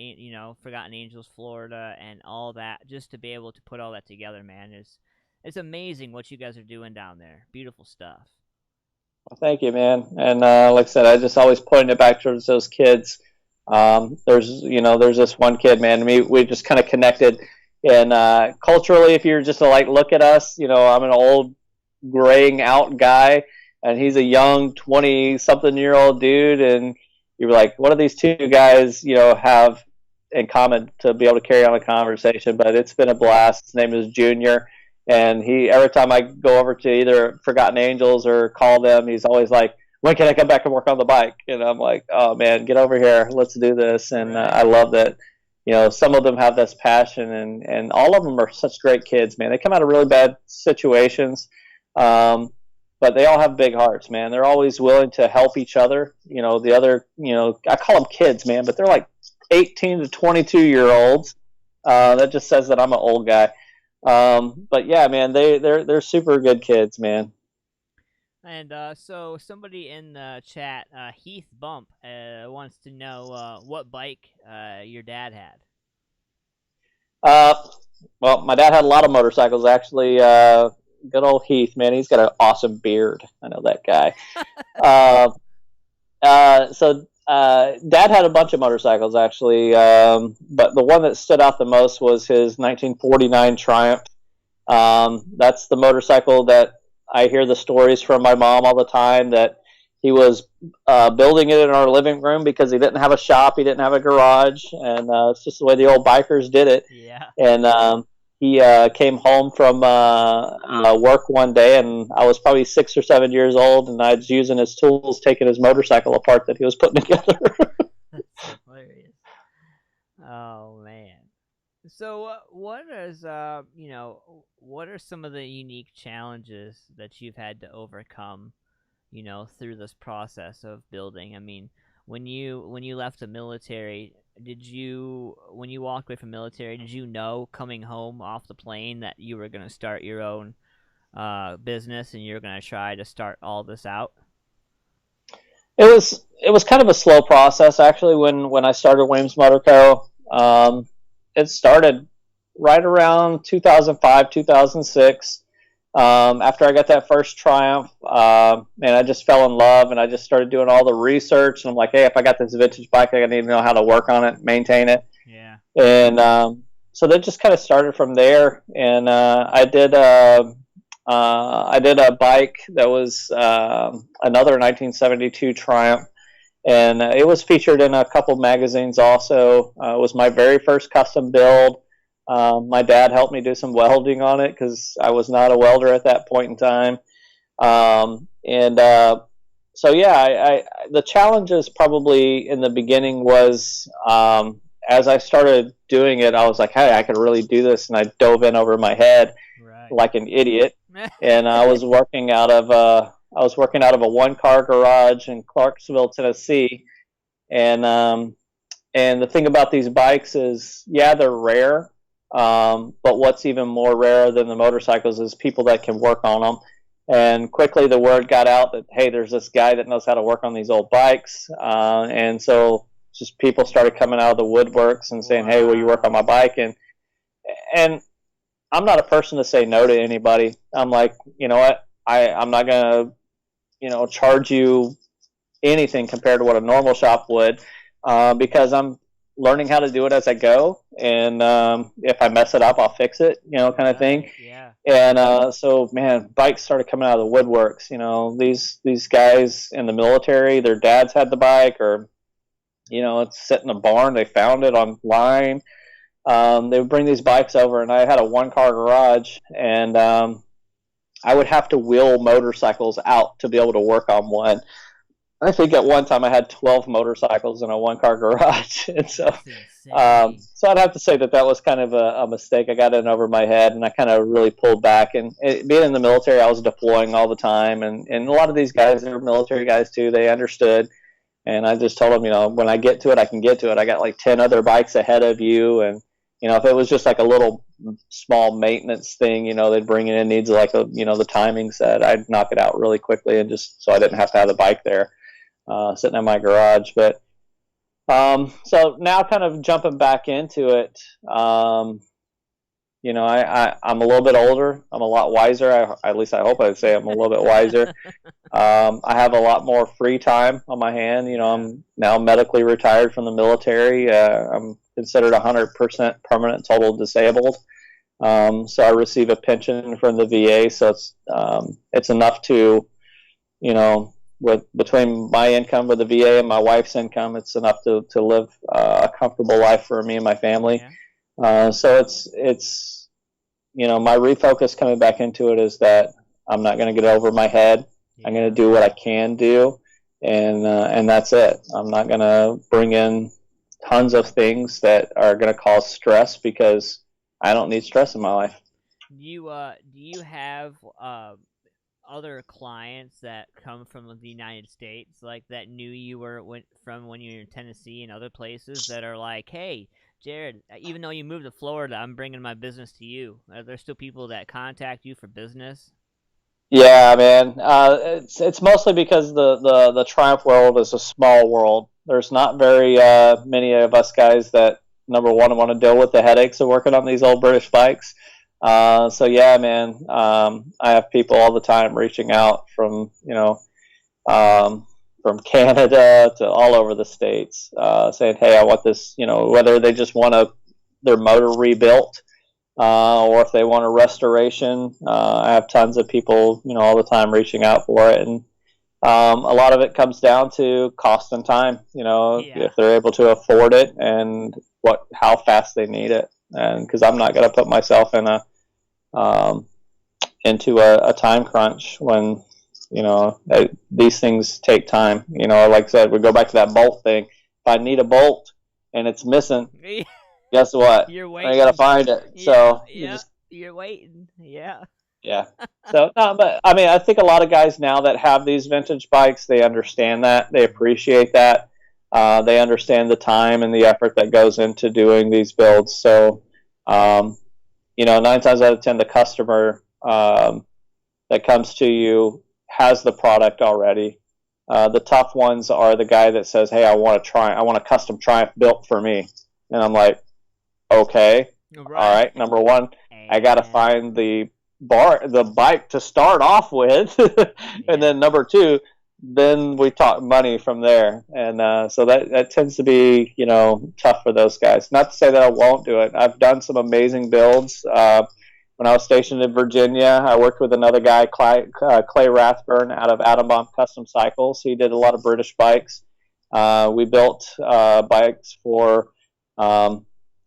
Angels, Florida, and all that. Just to be able to put all that together, man, it's amazing what you guys are doing down there. Beautiful stuff. Well, thank you, man. And like I said, I just always pointing it back towards those kids. There's this one kid, man. We just kind of connected. And culturally, if you're just to like look at us, you know, I'm an old graying out guy, and he's a young 20-something-year-old dude, and you're like, what do these two guys, you know, have in common to be able to carry on a conversation? But it's been a blast. His name is Junior, and he every time I go over to either Forgotten Angels or call them, he's always like, when can I come back and work on the bike? And I'm like, oh man, get over here, let's do this. And I love that. You know, some of them have this passion, and all of them are such great kids, man. They come out of really bad situations, but they all have big hearts, man. They're always willing to help each other. You know, the other, you know, I call them kids, man, but they're like 18 to 22-year-olds. That just says that I'm an old guy. But yeah, man, they're super good kids, man. And so somebody in the chat, Heath Bump, wants to know what bike your dad had. Well, my dad had a lot of motorcycles, actually. Good old Heath, man. He's got an awesome beard. I know that guy. So Dad had a bunch of motorcycles, actually. But the one that stood out the most was his 1949 Triumph. That's the motorcycle that I hear the stories from my mom all the time, that he was building it in our living room because he didn't have a shop, he didn't have a garage, and it's just the way the old bikers did it. Yeah. And he came home from work one day, and I was probably 6 or 7 years old, and I was using his tools, taking his motorcycle apart that he was putting together. That's hilarious. Oh man. So, what is what are some of the unique challenges that you've had to overcome, you know, through this process of building? I mean, when you left the military, when you walked away from military, did you know coming home off the plane that you were going to start your own business and you're going to try to start all this out? It was kind of a slow process, actually, when I started WeemsMotorCo. It started right around 2005, 2006. After I got that first Triumph, and I just fell in love, and I just started doing all the research. And I'm like, hey, if I got this vintage bike, I need to know how to work on it, maintain it. Yeah. And so that just kind of started from there. And I did a bike that was another 1972 Triumph. And it was featured in a couple magazines also. It was my very first custom build. My dad helped me do some welding on it because I was not a welder at that point in time. So yeah, the challenges probably in the beginning was as I started doing it, I was like, hey, I could really do this, and I dove in over my head like an idiot. And I was working out of a one-car garage in Clarksville, Tennessee, and the thing about these bikes is, yeah, they're rare, but what's even more rare than the motorcycles is people that can work on them. And quickly the word got out that, hey, there's this guy that knows how to work on these old bikes, and so just people started coming out of the woodworks and saying, hey, will you work on my bike? And I'm not a person to say no to anybody. I'm like, you know what, I'm not gonna charge you anything compared to what a normal shop would, because I'm learning how to do it as I go, and if I mess it up, I'll fix it, kind of thing. Yeah. And so, man, bikes started coming out of the woodworks. These guys in the military, their dads had the bike, or it's sitting in a barn. They found it online. They would bring these bikes over, and I had a one-car garage, and I would have to wheel motorcycles out to be able to work on one. I think at one time I had 12 motorcycles in a one-car garage. And so I'd have to say that was kind of a mistake. I got in over my head, and I kind of really pulled back. And being in the military, I was deploying all the time. And a lot of these guys, they were military guys too. They understood. And I just told them, when I get to it, I can get to it. I got like 10 other bikes ahead of you. And, if it was just like a little small maintenance thing, they'd bring it in, needs like the timing set, I'd knock it out really quickly, and just so I didn't have to have the bike there sitting in my garage. But so now kind of jumping back into it, I'm a little bit older. I'm a lot wiser. At least I hope I'd say I'm a little bit wiser. I have a lot more free time on my hand. I'm now medically retired from the military. I'm considered 100% permanent total disabled. So I receive a pension from the VA. So it's enough to, between my income with the VA and my wife's income, it's enough to live a comfortable life for me and my family. So it's my refocus coming back into it is that I'm not going to get over my head. I'm going to do what I can do, and that's it. I'm not going to bring in tons of things that are going to cause stress because I don't need stress in my life. Do you have other clients that come from the United States, like that knew you from when you were in Tennessee and other places that are like, hey, Jared, even though you moved to Florida, I'm bringing my business to you? Are there still people that contact you for business? Yeah, man. It's mostly because the Triumph world is a small world. There's not very many of us guys that, number one, want to deal with the headaches of working on these old British bikes. So yeah, man. I have people all the time reaching out from from Canada to all over the states, saying, "Hey, I want this." Whether they just want their motor rebuilt. Or if they want a restoration. I have tons of people, all the time reaching out for it. And a lot of it comes down to cost and time, if they're able to afford it and how fast they need it. And because I'm not going to put myself in into a time crunch when, these things take time. Like I said, we go back to that bolt thing. If I need a bolt and it's missing, guess what? You're waiting. I gotta find it. So you're waiting. Yeah. Yeah. So no, but I mean, I think a lot of guys now that have these vintage bikes, they understand that, they appreciate that, they understand the time and the effort that goes into doing these builds. So, 9 times out of 10, the customer that comes to you has the product already. The tough ones are the guy that says, "Hey, I want a custom Triumph built for me," and I'm like, okay, all right. Number one, I got to find the bike to start off with, and then number two, then we talk money from there. And so that tends to be tough for those guys. Not to say that I won't do it. I've done some amazing builds. When I was stationed in Virginia, I worked with another guy, Clay Rathburn, out of Atom Bomb Custom Cycles. He did a lot of British bikes. We built bikes for.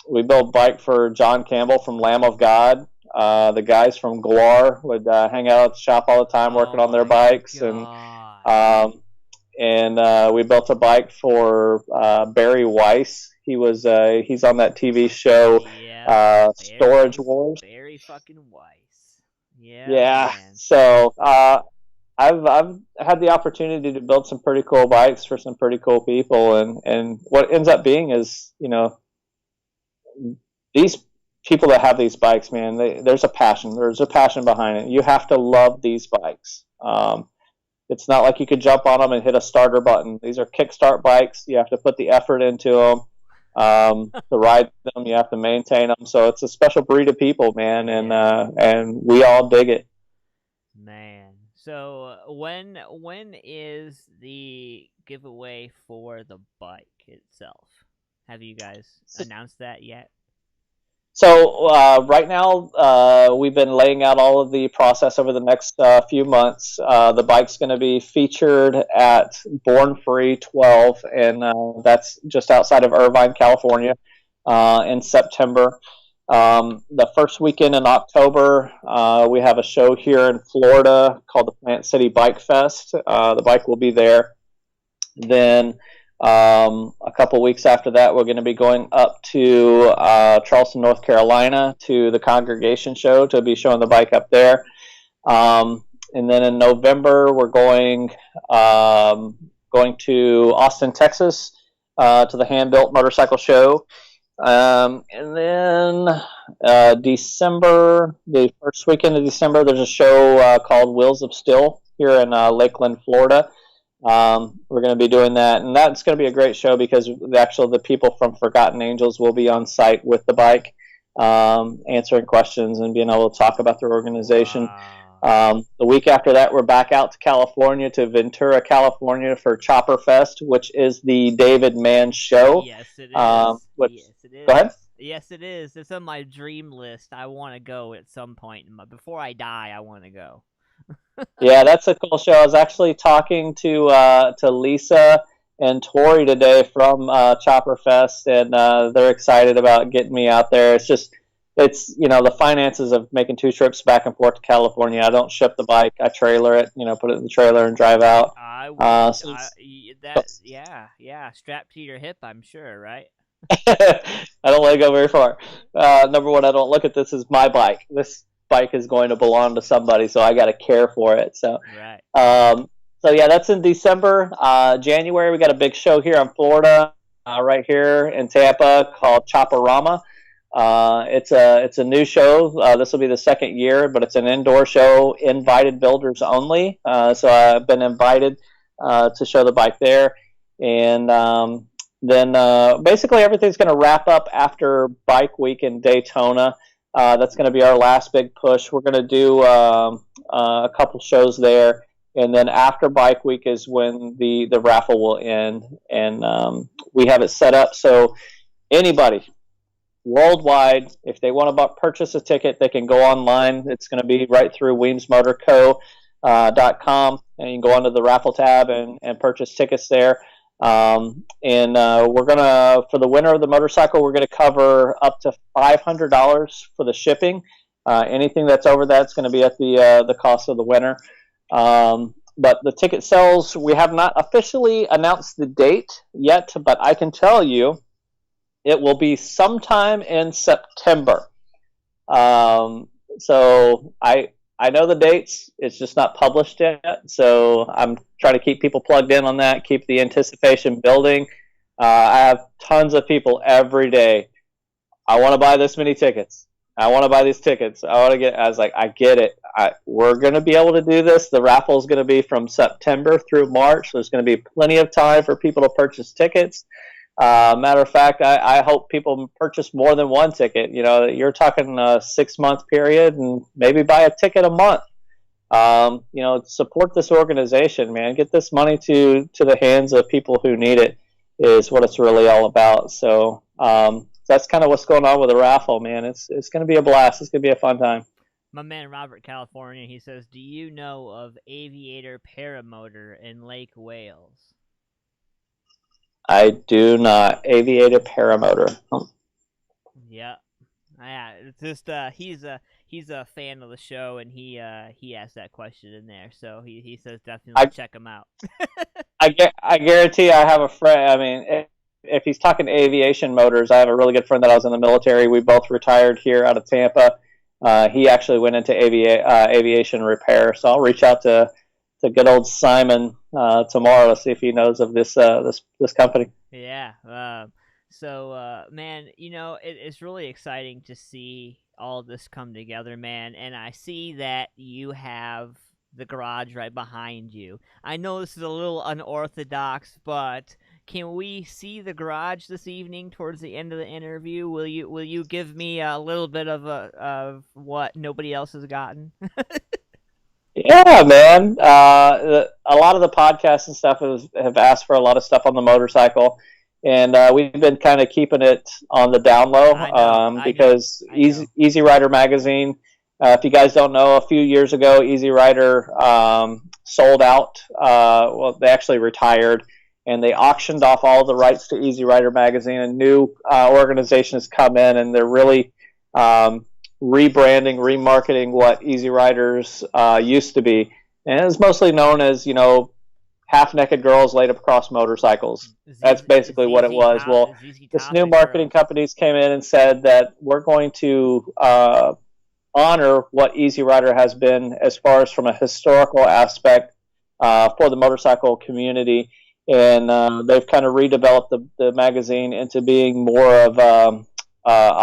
We built bike for John Campbell from Lamb of God. The guys from Guar would hang out at the shop all the time working on their bikes. God. And we built a bike for Barry Weiss. He's on that TV show, Storage Wars. Barry fucking Weiss. Yeah. Man. So I've had the opportunity to build some pretty cool bikes for some pretty cool people. And what ends up being is, these people that have these bikes, man, there's a passion. There's a passion behind it. You have to love these bikes. It's not like you could jump on them and hit a starter button. These are kickstart bikes. You have to put the effort into them to ride them. You have to maintain them. So it's a special breed of people, man, and we all dig it. Man, so when is the giveaway for the bike itself? Have you guys announced that yet? So right now, we've been laying out all of the process over the next few months. The bike's going to be featured at Born Free 12, and that's just outside of Irvine, California, in September. The first weekend in October, we have a show here in Florida called the Plant City Bike Fest. The bike will be there. Then a couple weeks after that, we're going to be going up to Charleston, North Carolina, to the Congregation Show to be showing the bike up there. And then in November, we're going to Austin, Texas, to the Hand Built Motorcycle Show. And then December, the first weekend of December, there's a show called Wheels of Steel here in Lakeland, Florida. We're going to be doing that, and that's going to be a great show because the people from Forgotten Angels will be on site with the bike. answering questions and being able to talk about their organization. Wow. The week after that, we're back out to California, to Ventura, California for Chopper Fest, which is the David Mann show. Yes, it is. Yes, it is. Go ahead. Yes, it is. It's on my dream list. I want to go at some point. Before I die, I want to go. Yeah, that's a cool show. I was actually talking to Lisa and Tori today from Chopper Fest, and they're excited about getting me out there. It's the finances of making 2 trips back and forth to California. I don't ship the bike; I trailer it. Put it in the trailer and drive out. Yeah, strapped to your hip, I'm sure, right? I don't let it go very far. Number one, I don't look at this as my bike. This bike is going to belong to somebody, so I got to care for it. So, right. So yeah, that's in December. January, we got a big show here in Florida, right here in Tampa, called Chopperama. It's a new show. This will be the 2nd year, but it's an indoor show, invited builders only. So I've been invited to show the bike there, and then basically everything's going to wrap up after Bike Week in Daytona. That's going to be our last big push. We're going to do a couple shows there, and then after Bike Week is when the raffle will end, and we have it set up so anybody worldwide, if they want to purchase a ticket, they can go online. It's going to be right through WeemsMotorCo.com, and you can go onto the raffle tab and purchase tickets there. And we're gonna, for the winner of the motorcycle, we're gonna cover up to $500 for the shipping. Anything that's over that's going to be at the cost of the winner. But the ticket sales, we have not officially announced the date yet, but I can tell you it will be sometime in September. So I know the dates. It's just not published yet. So I'm trying to keep people plugged in on that, keep the anticipation building. I have tons of people every day. I want to buy this many tickets. I want to buy these tickets. I was like, I get it. We're going to be able to do this. The raffle is going to be from September through March. So there's going to be plenty of time for people to purchase tickets. Matter of fact, I hope people purchase more than one ticket. You're talking a 6-month period, and maybe buy a ticket a month. Support this organization, man. Get this money to the hands of people who need it is what it's really all about. So that's kind of what's going on with the raffle, man. It's going to be a blast. It's going to be a fun time. My man Robert, California, he says, do you know of Aviator Paramotor in Lake Wales? I do not. Aviator Paramotor. Yeah. It's just he's a fan of the show, and he asked that question in there, so he says definitely check him out. I guarantee I have a friend. I mean, if he's talking aviation motors, I have a really good friend that I was in the military. We both retired here out of Tampa. He actually went into aviation repair, so I'll reach out to good old Simon tomorrow to see if he knows of this company. Yeah. So, man, it's really exciting to see all this come together, man. And I see that you have the garage right behind you. I know this is a little unorthodox, but can we see the garage this evening towards the end of the interview? Will you give me a little bit of what nobody else has gotten? Yeah, man. A lot of the podcasts and stuff have asked for a lot of stuff on the motorcycle, and we've been kind of keeping it on the down low because Easy Rider magazine. If you guys don't know, a few years ago, Easy Rider sold out. Well, they actually retired, and they auctioned off all the rights to Easy Rider magazine. A new organization has come in, and they're really rebranding, remarketing what Easy Riders used to be. And it was mostly known as, half-naked girls laid up across motorcycles. That's basically what it was. Well, this new marketing companies came in and said that we're going to honor what Easy Rider has been as far as from a historical aspect for the motorcycle community. And they've kind of redeveloped the magazine into being more of a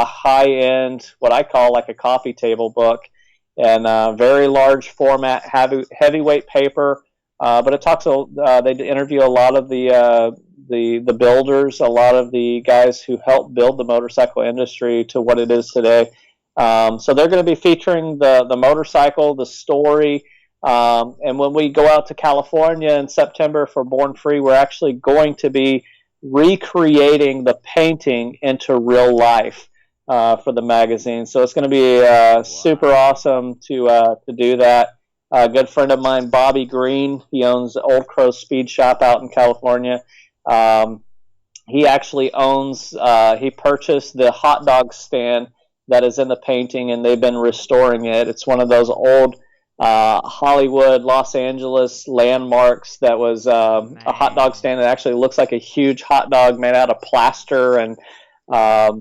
high-end, what I call like a coffee table book, and very large format, heavyweight paper. But it talks. They interview a lot of the the builders, a lot of the guys who helped build the motorcycle industry to what it is today. So they're going to be featuring the motorcycle, the story, and when we go out to California in September for Born Free, we're actually going to be recreating the painting into real life for the magazine. So it's going to be super awesome to do that. A good friend of mine, Bobby Green, he owns Old Crow Speed Shop out in California. He actually owns, he purchased the hot dog stand that is in the painting, and they've been restoring it. It's one of those old Hollywood, Los Angeles landmarks that was a hot dog stand that actually looks like a huge hot dog made out of plaster. And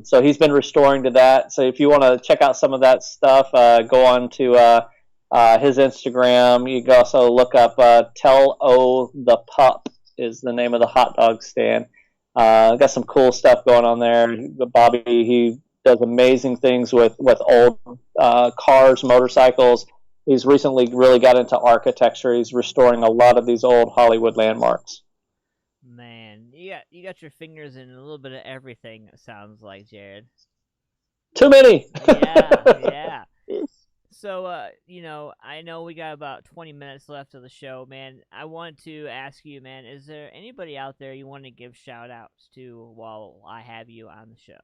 so he's been restoring to that. So if you want to check out some of that stuff, go on to his Instagram. You can also look up Tell O the Pup is the name of the hot dog stand. Got some cool stuff going on there. Bobby, he does amazing things with old cars, motorcycles. He's recently really got into architecture. He's restoring a lot of these old Hollywood landmarks. Man, you got your fingers in a little bit of everything, it sounds like, Jared. Too many. Yeah. So, I know we got about 20 minutes left of the show, man. I want to ask you, man, is there anybody out there you want to give shout-outs to while I have you on the show?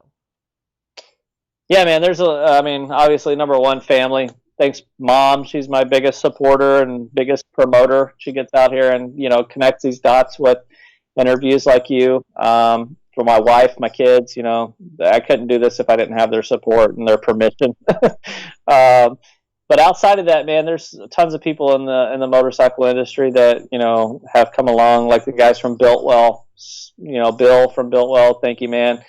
Yeah, man, obviously, number one, family. Thanks, Mom. She's my biggest supporter and biggest promoter. She gets out here and, connects these dots with interviews like you. For my wife, my kids, I couldn't do this if I didn't have their support and their permission. But outside of that, man, there's tons of people in the motorcycle industry that, have come along, like the guys from Biltwell. Bill from Biltwell, thank you, man.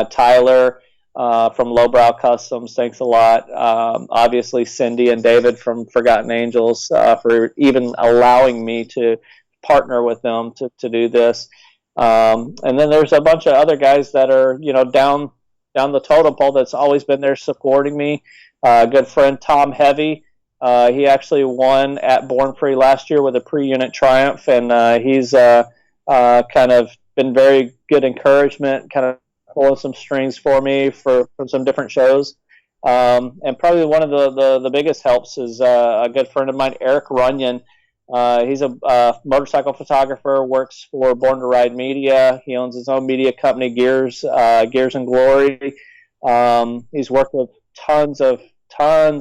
Tyler from Lowbrow Customs, thanks a lot. Obviously, Cindy and David from Forgotten Angels for even allowing me to partner with them to do this. And then there's a bunch of other guys that are, down the totem pole that's always been there supporting me. Good friend Tom Heavy, he actually won at Born Free last year with a pre-unit triumph, and he's kind of been very good encouragement, kind of pulling some strings for me from some different shows. And probably one of the biggest helps is a good friend of mine, Eric Runyon. He's a motorcycle photographer, works for Born to Ride Media. He owns his own media company, Gears and Glory. He's worked with tons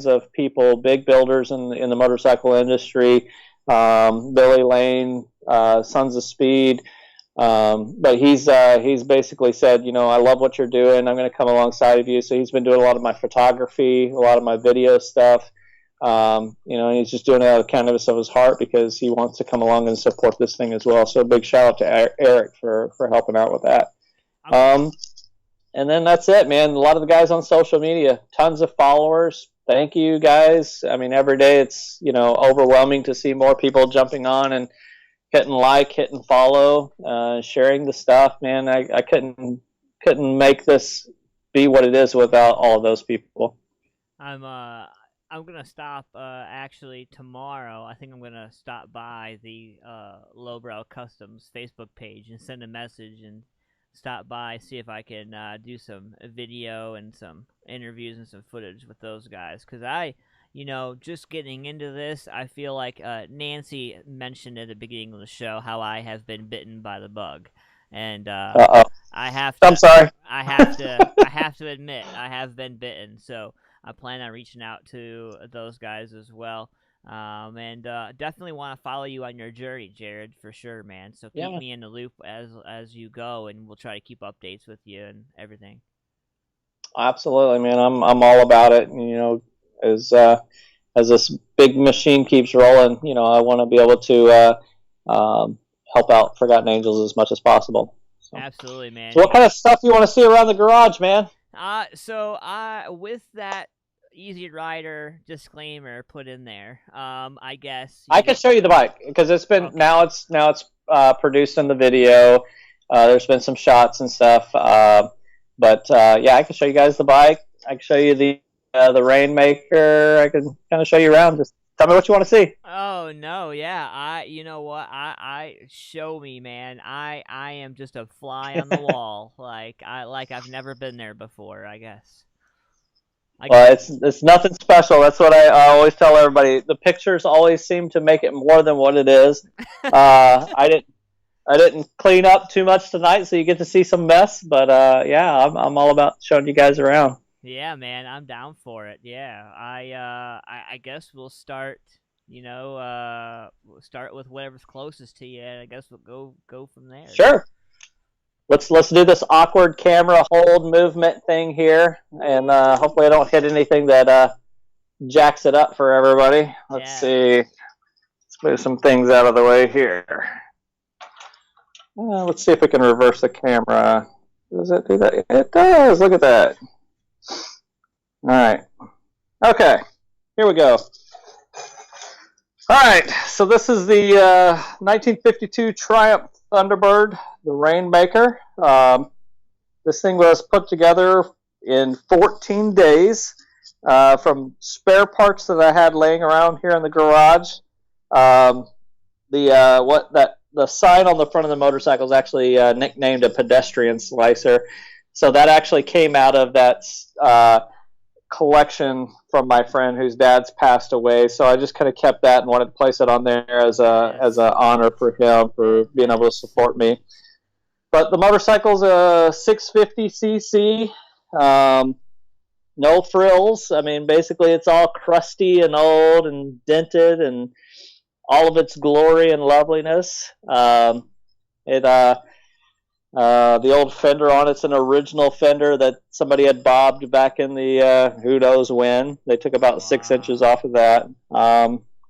of people, big builders in the motorcycle industry. Billy Lane, Sons of Speed. But he's basically said, I love what you're doing. I'm going to come alongside of you. So he's been doing a lot of my photography, a lot of my video stuff. And he's just doing it out of the kindness of his heart because he wants to come along and support this thing as well. So a big shout out to Eric for helping out with that. And then that's it, man. A lot of the guys on social media, tons of followers. Thank you, guys. I mean, every day it's, overwhelming to see more people jumping on and hitting follow, sharing the stuff, man. I couldn't make this be what it is without all of those people. I'm gonna stop actually tomorrow. I think I'm gonna stop by the Lowbrow Customs Facebook page and send a message and stop by, see if I can do some video and some interviews and some footage with those guys. Because just getting into this, I feel like Nancy mentioned at the beginning of the show how I have been bitten by the bug. And I have to, I'm sorry. I have to admit, I have been bitten. So I plan on reaching out to those guys as well. And definitely want to follow you on your journey, Jared, for sure, man. So keep me in the loop as you go, and we'll try to keep updates with you and everything. Absolutely, man. I'm all about it. As this big machine keeps rolling, I want to be able to help out Forgotten Angels as much as possible. So. Absolutely, man. So what kind of stuff do you want to see around the garage, man? With that Easy Rider disclaimer put in there, I guess I can show you the bike because it's been now it's produced in the video. There's been some shots and stuff, but I can show you guys the bike. I can show you the Rainmaker. I can kind of show you around. Just Tell me what you want to see. Oh no, yeah. You know what? I show me, man. I am just a fly on the wall. Like I've never been there before, I guess. Well, it's nothing special. That's what I always tell everybody. The pictures always seem to make it more than what it is. I didn't clean up too much tonight, so you get to see some mess. But yeah, I'm all about showing you guys around. Yeah, man, I'm down for it. Yeah, I guess we'll start. We'll start with whatever's closest to you, and I guess we'll go from there. Sure. Let's do this awkward camera hold movement thing here, and hopefully I don't hit anything that jacks it up for everybody. Let's see. Let's move some things out of the way here. Let's see if we can reverse the camera. Does it do that? It does. Look at that. All right. Okay. Here we go. All right. So this is the 1952 Triumph Thunderbird, the Rainmaker. This thing was put together in 14 days from spare parts that I had laying around here in the garage. The sign on the front of the motorcycle is actually nicknamed a pedestrian slicer. So that actually came out of that collection from my friend whose dad's passed away. So I just kind of kept that and wanted to place it on there as an honor for him for being able to support me. But the motorcycle's a 650cc, no frills. I mean, basically it's all crusty and old and dented and all of its glory and loveliness. The old fender on it's an original fender that somebody had bobbed back in the who knows when. They took about 6 inches off of that.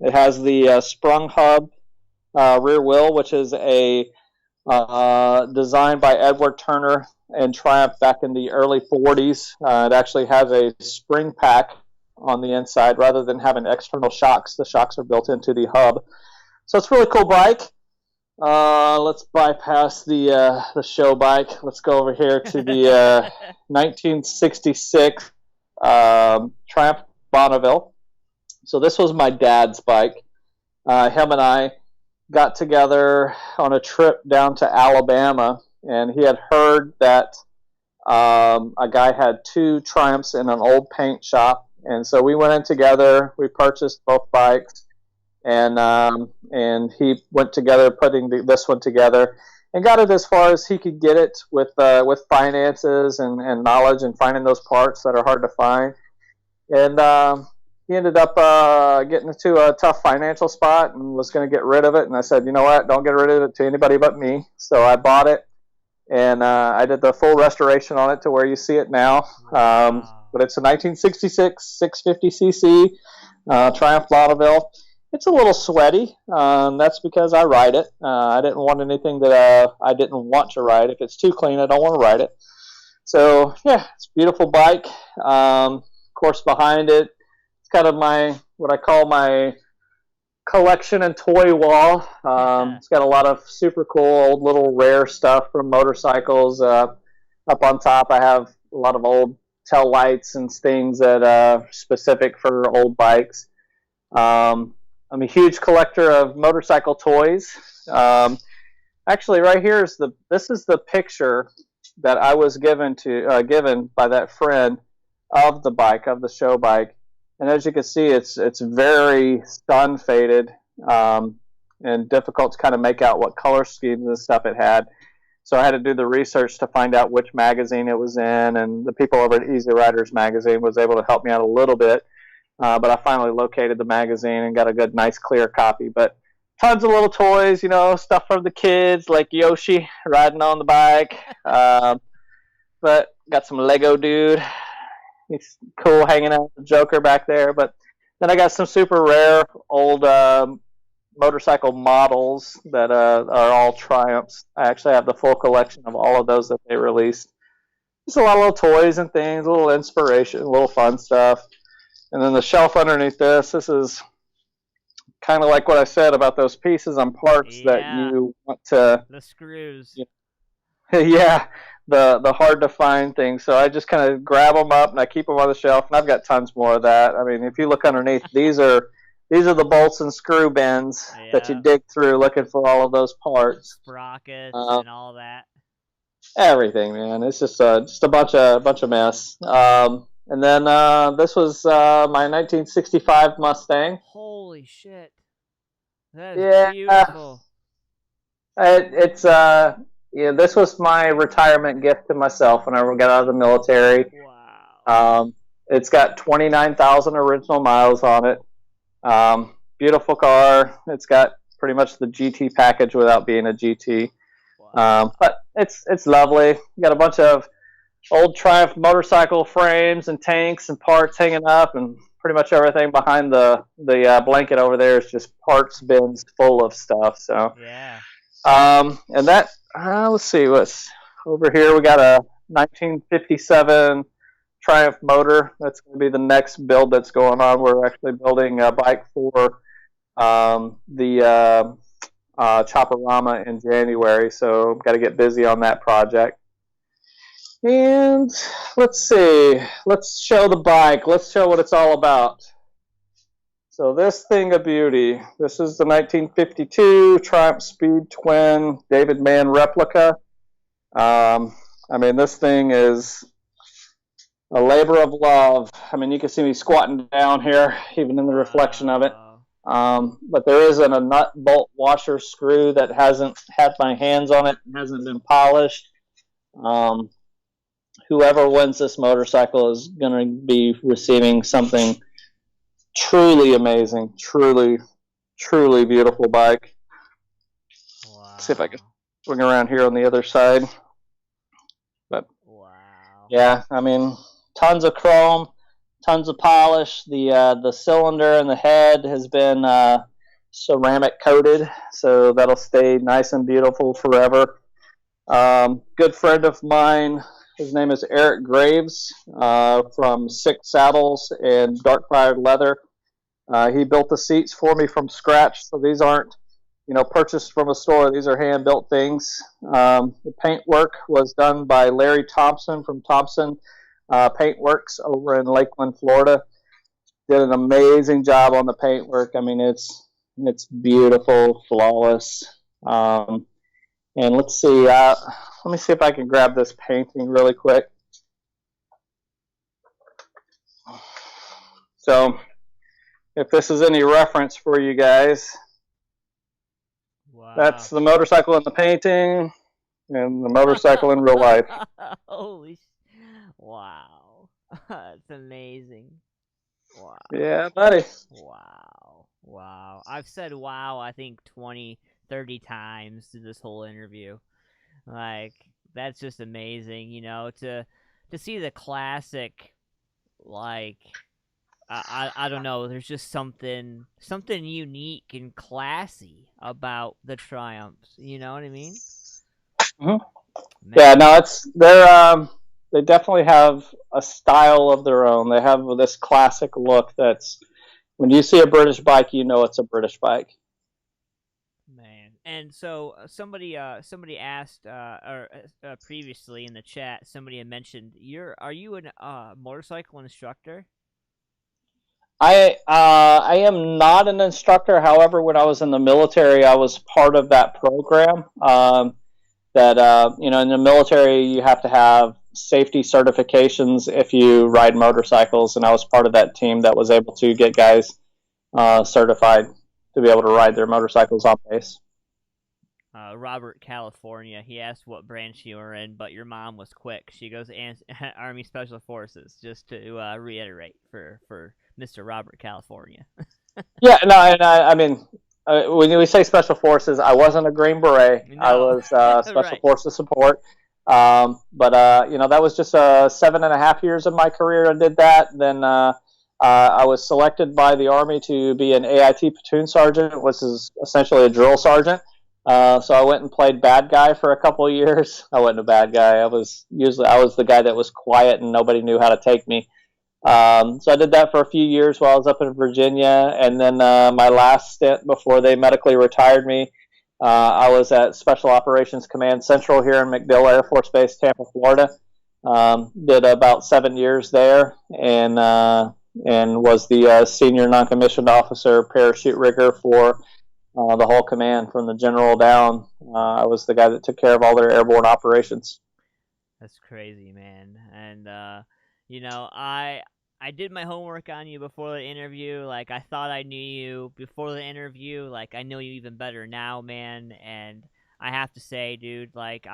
It has the sprung hub rear wheel, which is a designed by Edward Turner and Triumph back in the early 40s. It actually has a spring pack on the inside rather than having external shocks. The shocks are built into the hub. So it's a really cool bike. Let's bypass the show bike. Let's go over here to the 1966 Triumph Bonneville. So this was my dad's bike. Him and I got together on a trip down to Alabama, and he had heard that a guy had 2 Triumphs in an old paint shop, and so we went in together. We purchased both bikes. And he went together putting this one together and got it as far as he could get it with finances and knowledge and finding those parts that are hard to find. And he ended up getting into a tough financial spot and was going to get rid of it. And I said, you know what, don't get rid of it to anybody but me. So I bought it, and I did the full restoration on it to where you see it now. But it's a 1966 650cc Triumph Bonneville. It's a little sweaty. That's because I ride it. I didn't want anything that I didn't want to ride. If it's too clean, I don't want to ride it. So, yeah, it's a beautiful bike. Of course, behind it, it's kind of what I call my collection and toy wall. It's got a lot of super cool, old little rare stuff from motorcycles. Up on top, I have a lot of old tail lights and things that are specific for old bikes. I'm a huge collector of motorcycle toys. Actually, right here is this is the picture that I was given by that friend of the bike, of the show bike. And as you can see, it's very sun faded and difficult to kind of make out what color schemes and stuff it had. So I had to do the research to find out which magazine it was in, and the people over at Easy Riders magazine was able to help me out a little bit. But I finally located the magazine and got a good, nice, clear copy. But tons of little toys, stuff from the kids, like Yoshi riding on the bike. But got some Lego dude. He's cool hanging out with the Joker back there. But then I got some super rare old motorcycle models that are all Triumphs. I actually have the full collection of all of those that they released. Just a lot of little toys and things, a little inspiration, a little fun stuff. And then the shelf underneath this is kind of like what I said about those pieces and parts that you want to... The screws. Yeah, the hard to find things. So I just kind of grab them up and I keep them on the shelf, and I've got tons more of that. I mean, if you look underneath, these are these are the bolts and screw bins that you dig through looking for all of those parts. Sprockets and all that. Everything, man. It's just a bunch of mess. And then this was my 1965 Mustang. Holy shit! That is beautiful. This was my retirement gift to myself when I got out of the military. Wow. It's got 29,000 original miles on it. Beautiful car. It's got pretty much the GT package without being a GT. Wow. But it's lovely. You got a bunch of old Triumph motorcycle frames and tanks and parts hanging up, and pretty much everything behind the blanket over there is just parts bins full of stuff. So yeah. And that let's see what's over here. We got a 1957 Triumph motor. That's going to be the next build that's going on. We're actually building a bike for the Chopperama in January, so got to get busy on that project. And let's see. Let's show the bike. Let's show what it's all about. So this thing of beauty. This is the 1952 Triumph Speed Twin David Mann replica. I mean, this thing is a labor of love. I mean, you can see me squatting down here, even in the reflection of it. But there isn't a nut bolt washer screw that hasn't had my hands on it, hasn't been polished. Whoever wins this motorcycle is going to be receiving something truly amazing, truly beautiful bike. Wow. See if I can swing around here on the other side. But wow. Yeah, I mean, tons of chrome, tons of polish. The cylinder and the head has been ceramic coated, so that'll stay nice and beautiful forever. Good friend of mine, his name is Eric Graves, from Six Saddles and Dark Fired Leather. He built the seats for me from scratch, so these aren't, purchased from a store. These are hand-built things. The paint work was done by Larry Thompson from Thompson Paint Works over in Lakeland, Florida. Did an amazing job on the paint work. I mean, it's beautiful, flawless. And let's see. Let me see if I can grab this painting really quick. So, if this is any reference for you guys, wow. That's the motorcycle in the painting and the motorcycle in real life. Holy, wow. That's amazing. Wow. Yeah, buddy. Wow. I've said wow, I think 20, 30 times in this whole interview. Like, that's just amazing, to see the classic, like, I don't know, there's just something unique and classy about the Triumphs, you know what I mean? Mm-hmm. Yeah, no, they definitely have a style of their own. They have this classic look that's, when you see a British bike, you know it's a British bike. Man, and so somebody asked, previously in the chat, somebody had mentioned, are you a motorcycle instructor? I am not an instructor. However, when I was in the military, I was part of that program. In the military, you have to have safety certifications if you ride motorcycles, and I was part of that team that was able to get guys certified to be able to ride their motorcycles on base. Robert, California, he asked what branch you were in, but your mom was quick. She goes, Army Special Forces, just to reiterate for Mr. Robert, California. Yeah, no, and I mean, when we say Special Forces, I wasn't a Green Beret. No. I was Special Right. Forces support. But that was just 7.5 years of my career I did that. Then I was selected by the Army to be an AIT platoon sergeant, which is essentially a drill sergeant. So I went and played bad guy for a couple of years. I wasn't a bad guy. I was the guy that was quiet and nobody knew how to take me. So I did that for a few years while I was up in Virginia, and then my last stint before they medically retired me, I was at Special Operations Command Central here in MacDill Air Force Base, Tampa, Florida. Did about 7 years there, and and was the senior non-commissioned officer parachute rigger for the whole command from the general down. I was the guy that took care of all their airborne operations. That's crazy, man. And I did my homework on you before the interview. Like, I thought I knew you before the interview. Like, I know you even better now, man. And I have to say, dude, like,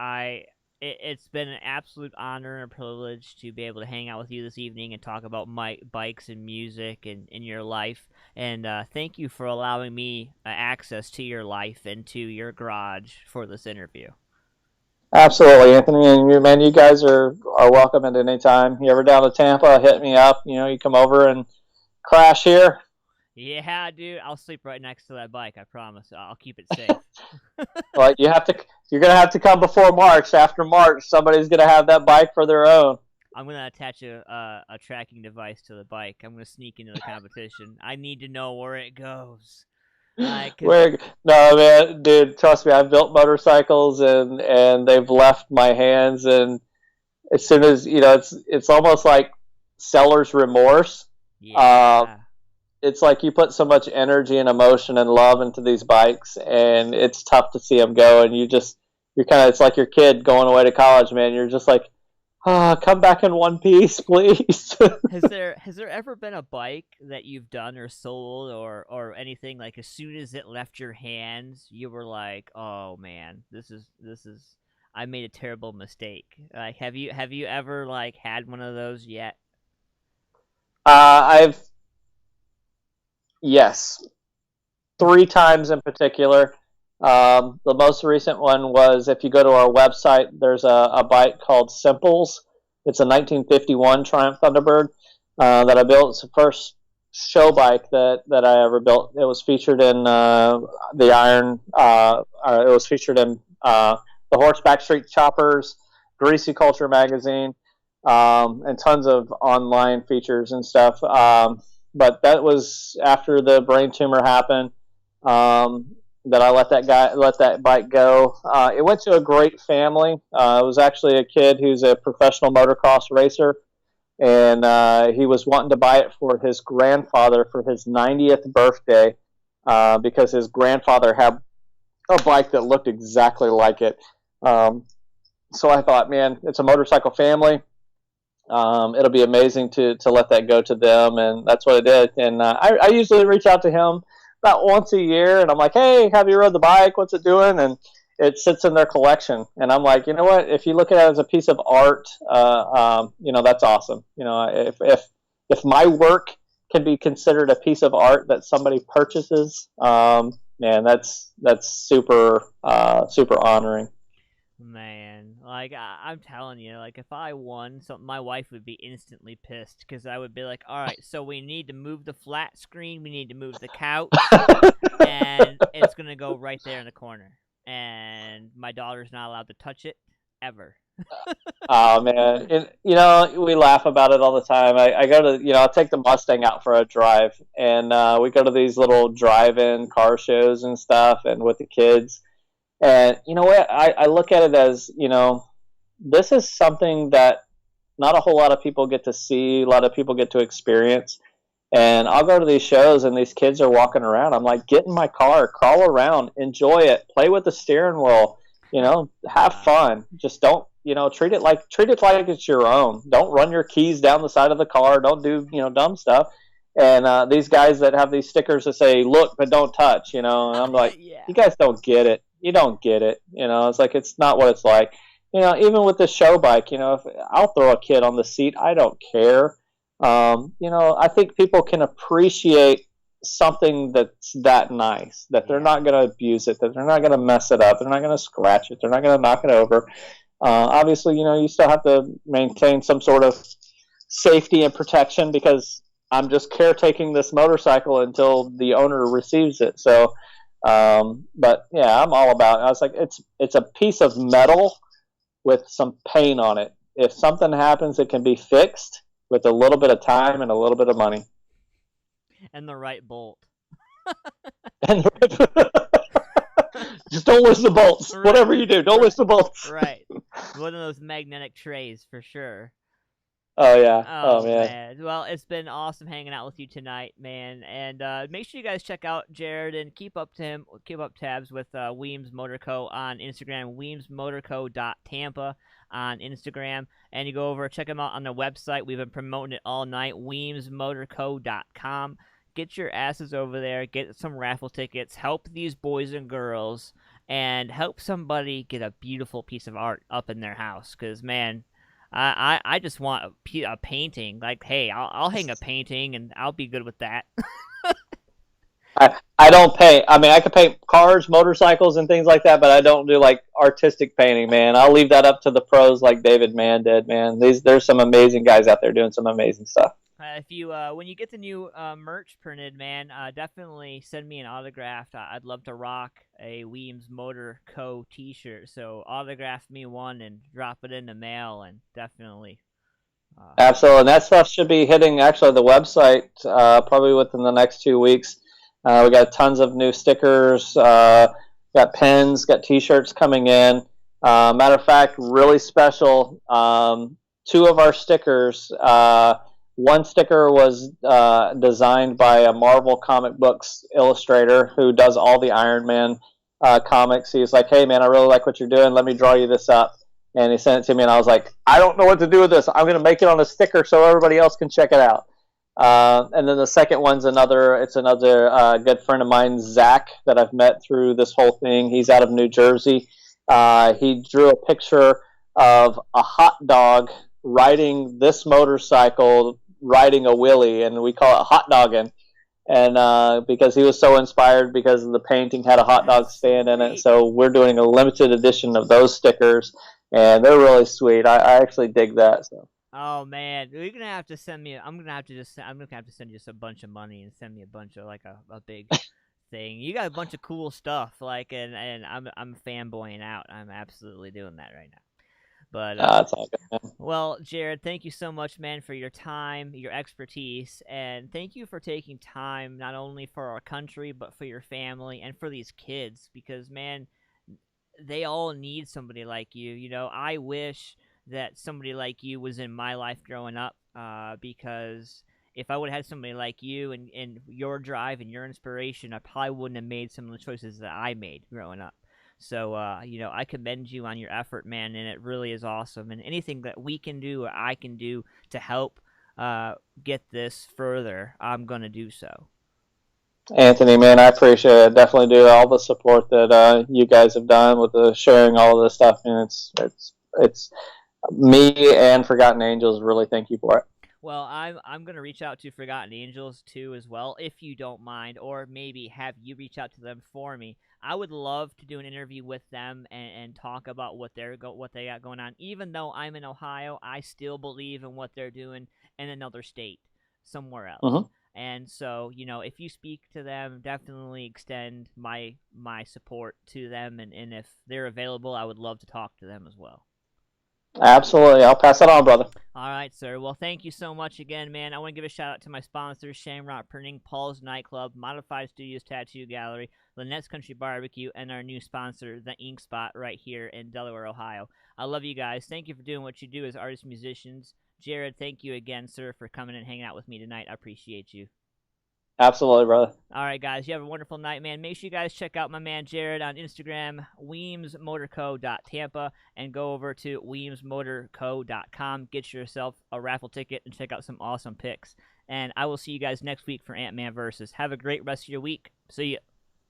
it's been an absolute honor and a privilege to be able to hang out with you this evening and talk about bikes and music and in your life. And thank you for allowing me access to your life and to your garage for this interview. Absolutely, Anthony, and you, man, you guys are welcome at any time. You ever down to Tampa, hit me up. You come over and crash here. Yeah, dude, I'll sleep right next to that bike. I promise. I'll keep it safe. Well, you're gonna have to come before March. After March, somebody's gonna have that bike for their own. I'm gonna attach a tracking device to the bike. I'm gonna sneak into the competition. I need to know where it goes. No, man, dude, trust me, I've built motorcycles and they've left my hands, and as soon as it's almost like seller's remorse. Yeah. It's like you put so much energy and emotion and love into these bikes, and it's tough to see them go. And it's like your kid going away to college, man. You're just like, come back in one piece, please. Has there ever been a bike that you've done or sold or anything, like as soon as it left your hands, you were like, oh man, this is I made a terrible mistake. Like, have you ever like had one of those yet? Yes, 3 times in particular. The most recent one was, if you go to our website, there's a bike called Simples. It's a 1951 Triumph Thunderbird that I built. It's the first show bike that I ever built. It was featured in the Iron. It was featured in the Horseback Street Choppers, Greasy Culture magazine, and tons of online features and stuff. But that was after the brain tumor happened. That I let that bike go. It went to a great family. It was actually a kid who's a professional motocross racer, and he was wanting to buy it for his grandfather for his 90th birthday because his grandfather had a bike that looked exactly like it. So I thought, man, it's a motorcycle family. It'll be amazing to let that go to them, and that's what I did. And I usually reach out to him about once a year, and I'm like, hey, have you rode the bike? What's it doing? And it sits in their collection. And I'm like, you know what? If you look at it as a piece of art, that's awesome. If my work can be considered a piece of art that somebody purchases, man, that's super honoring. Man, like I'm telling you, like if I won something, my wife would be instantly pissed because I would be like, all right, so we need to move the flat screen, we need to move the couch, and it's gonna go right there in the corner, and my daughter's not allowed to touch it ever. Oh man, we laugh about it all the time. I go to, I'll take the Mustang out for a drive, and we go to these little drive-in car shows and stuff, and with the kids. And you know what? I look at it as, this is something that not a whole lot of people get to see, a lot of people get to experience. And I'll go to these shows and these kids are walking around. I'm like, get in my car, crawl around, enjoy it, play with the steering wheel, have fun. Just don't, treat it like it's your own. Don't run your keys down the side of the car. Don't do, dumb stuff. And these guys that have these stickers that say, look, but don't touch, and I'm like, Yeah. You guys don't get it. You don't get it. It's like, it's not what it's like. Even with the show bike, if I'll throw a kid on the seat, I don't care. I think people can appreciate something that's that nice, that they're not going to abuse it, that they're not going to mess it up, they're not going to scratch it, they're not going to knock it over. Obviously, you still have to maintain some sort of safety and protection because I'm just caretaking this motorcycle until the owner receives it. So, but yeah, I'm all about it. I was like, it's a piece of metal with some paint on it. If something happens, it can be fixed with a little bit of time and a little bit of money. And the right bolt. Just don't lose the bolts. Right. Whatever you do, don't lose the bolts. Right. One of those magnetic trays for sure. Oh yeah. Oh Oh man. man. Well, it's been awesome hanging out with you tonight, man. And make sure you guys check out Jared and keep up tabs with Weems Motor Co. on Instagram, WeemsMotorCo.Tampa on Instagram. And you go over, check them out on the website. We've been promoting it all night, WeemsMotorCo.com. Get your asses over there, get some raffle tickets, help these boys and girls, and help somebody get a beautiful piece of art up in their house. Because, man, I just want a painting. Like, hey, I'll hang a painting and I'll be good with that. I don't paint. I mean, I could paint cars, motorcycles, and things like that, but I don't do like artistic painting, man. I'll leave that up to the pros, like David Mann did, man. There's some amazing guys out there doing some amazing stuff. If you when you get the new merch printed, man, definitely send me an autograph. I'd love to rock a Weems Motor Co. T-shirt. So autograph me one and drop it in the mail, and definitely. Absolutely, and that stuff should be hitting actually the website probably within the next 2 weeks. We got tons of new stickers, got pins, got T-shirts coming in. Matter of fact, really special. 2 of our stickers. One sticker was designed by a Marvel comic books illustrator who does all the Iron Man comics. He's like, "Hey man, I really like what you're doing. Let me draw you this up." And he sent it to me, and I was like, "I don't know what to do with this. I'm going to make it on a sticker so everybody else can check it out." And then the second one's another good friend of mine, Zach, that I've met through this whole thing. He's out of New Jersey. He drew a picture of a hot dog riding this motorcycle, riding a wheelie, and we call it hot dogging. And because he was so inspired because the painting had a hot dog stand in it, so we're doing a limited edition of those stickers, and they're really sweet. I actually dig that. So. Oh man, you're gonna have to send me. I'm gonna have to send you just a bunch of money and send me a bunch of like a big thing. You got a bunch of cool stuff, like, and I'm fanboying out. I'm absolutely doing that right now. But That's all good, man. well, Jared, thank you so much, man, for your time, your expertise, and thank you for taking time not only for our country but for your family and for these kids because, man, they all need somebody like you. You know, I wish that somebody like you was in my life growing up because if I would have had somebody like you and your drive and your inspiration, I probably wouldn't have made some of the choices that I made growing up. So, I commend you on your effort, man, and it really is awesome. And anything that we can do or I can do to help get this further, I'm going to do so. Anthony, man, I appreciate it. Definitely do all the support that you guys have done with the sharing all of this stuff, and it's me and Forgotten Angels really thank you for it. Well, I'm gonna reach out to Forgotten Angels too as well, if you don't mind, or maybe have you reach out to them for me. I would love to do an interview with them and talk about what they got going on. Even though I'm in Ohio, I still believe in what they're doing in another state, somewhere else. Mm-hmm. And so, if you speak to them, definitely extend my support to them, and if they're available, I would love to talk to them as well. Absolutely. I'll pass it on, brother. All right, sir. Well, thank you so much again, man. I want to give a shout out to my sponsors, Shamrock Printing, Paul's Nightclub, Modified Studios Tattoo Gallery, Lynettes Country BBQ, and our new sponsor, The Ink Spot, right here in Delaware, Ohio. I love you guys. Thank you for doing what you do as artists, musicians. Jared, thank you again, sir, for coming and hanging out with me tonight. I appreciate you. Absolutely, brother. All right, guys. You have a wonderful night, man. Make sure you guys check out my man Jared on Instagram, WeemsMotorCo.Tampa, and go over to WeemsMotorCo.com. Get yourself a raffle ticket and check out some awesome pics. And I will see you guys next week for AntmanVs. Have a great rest of your week. See ya.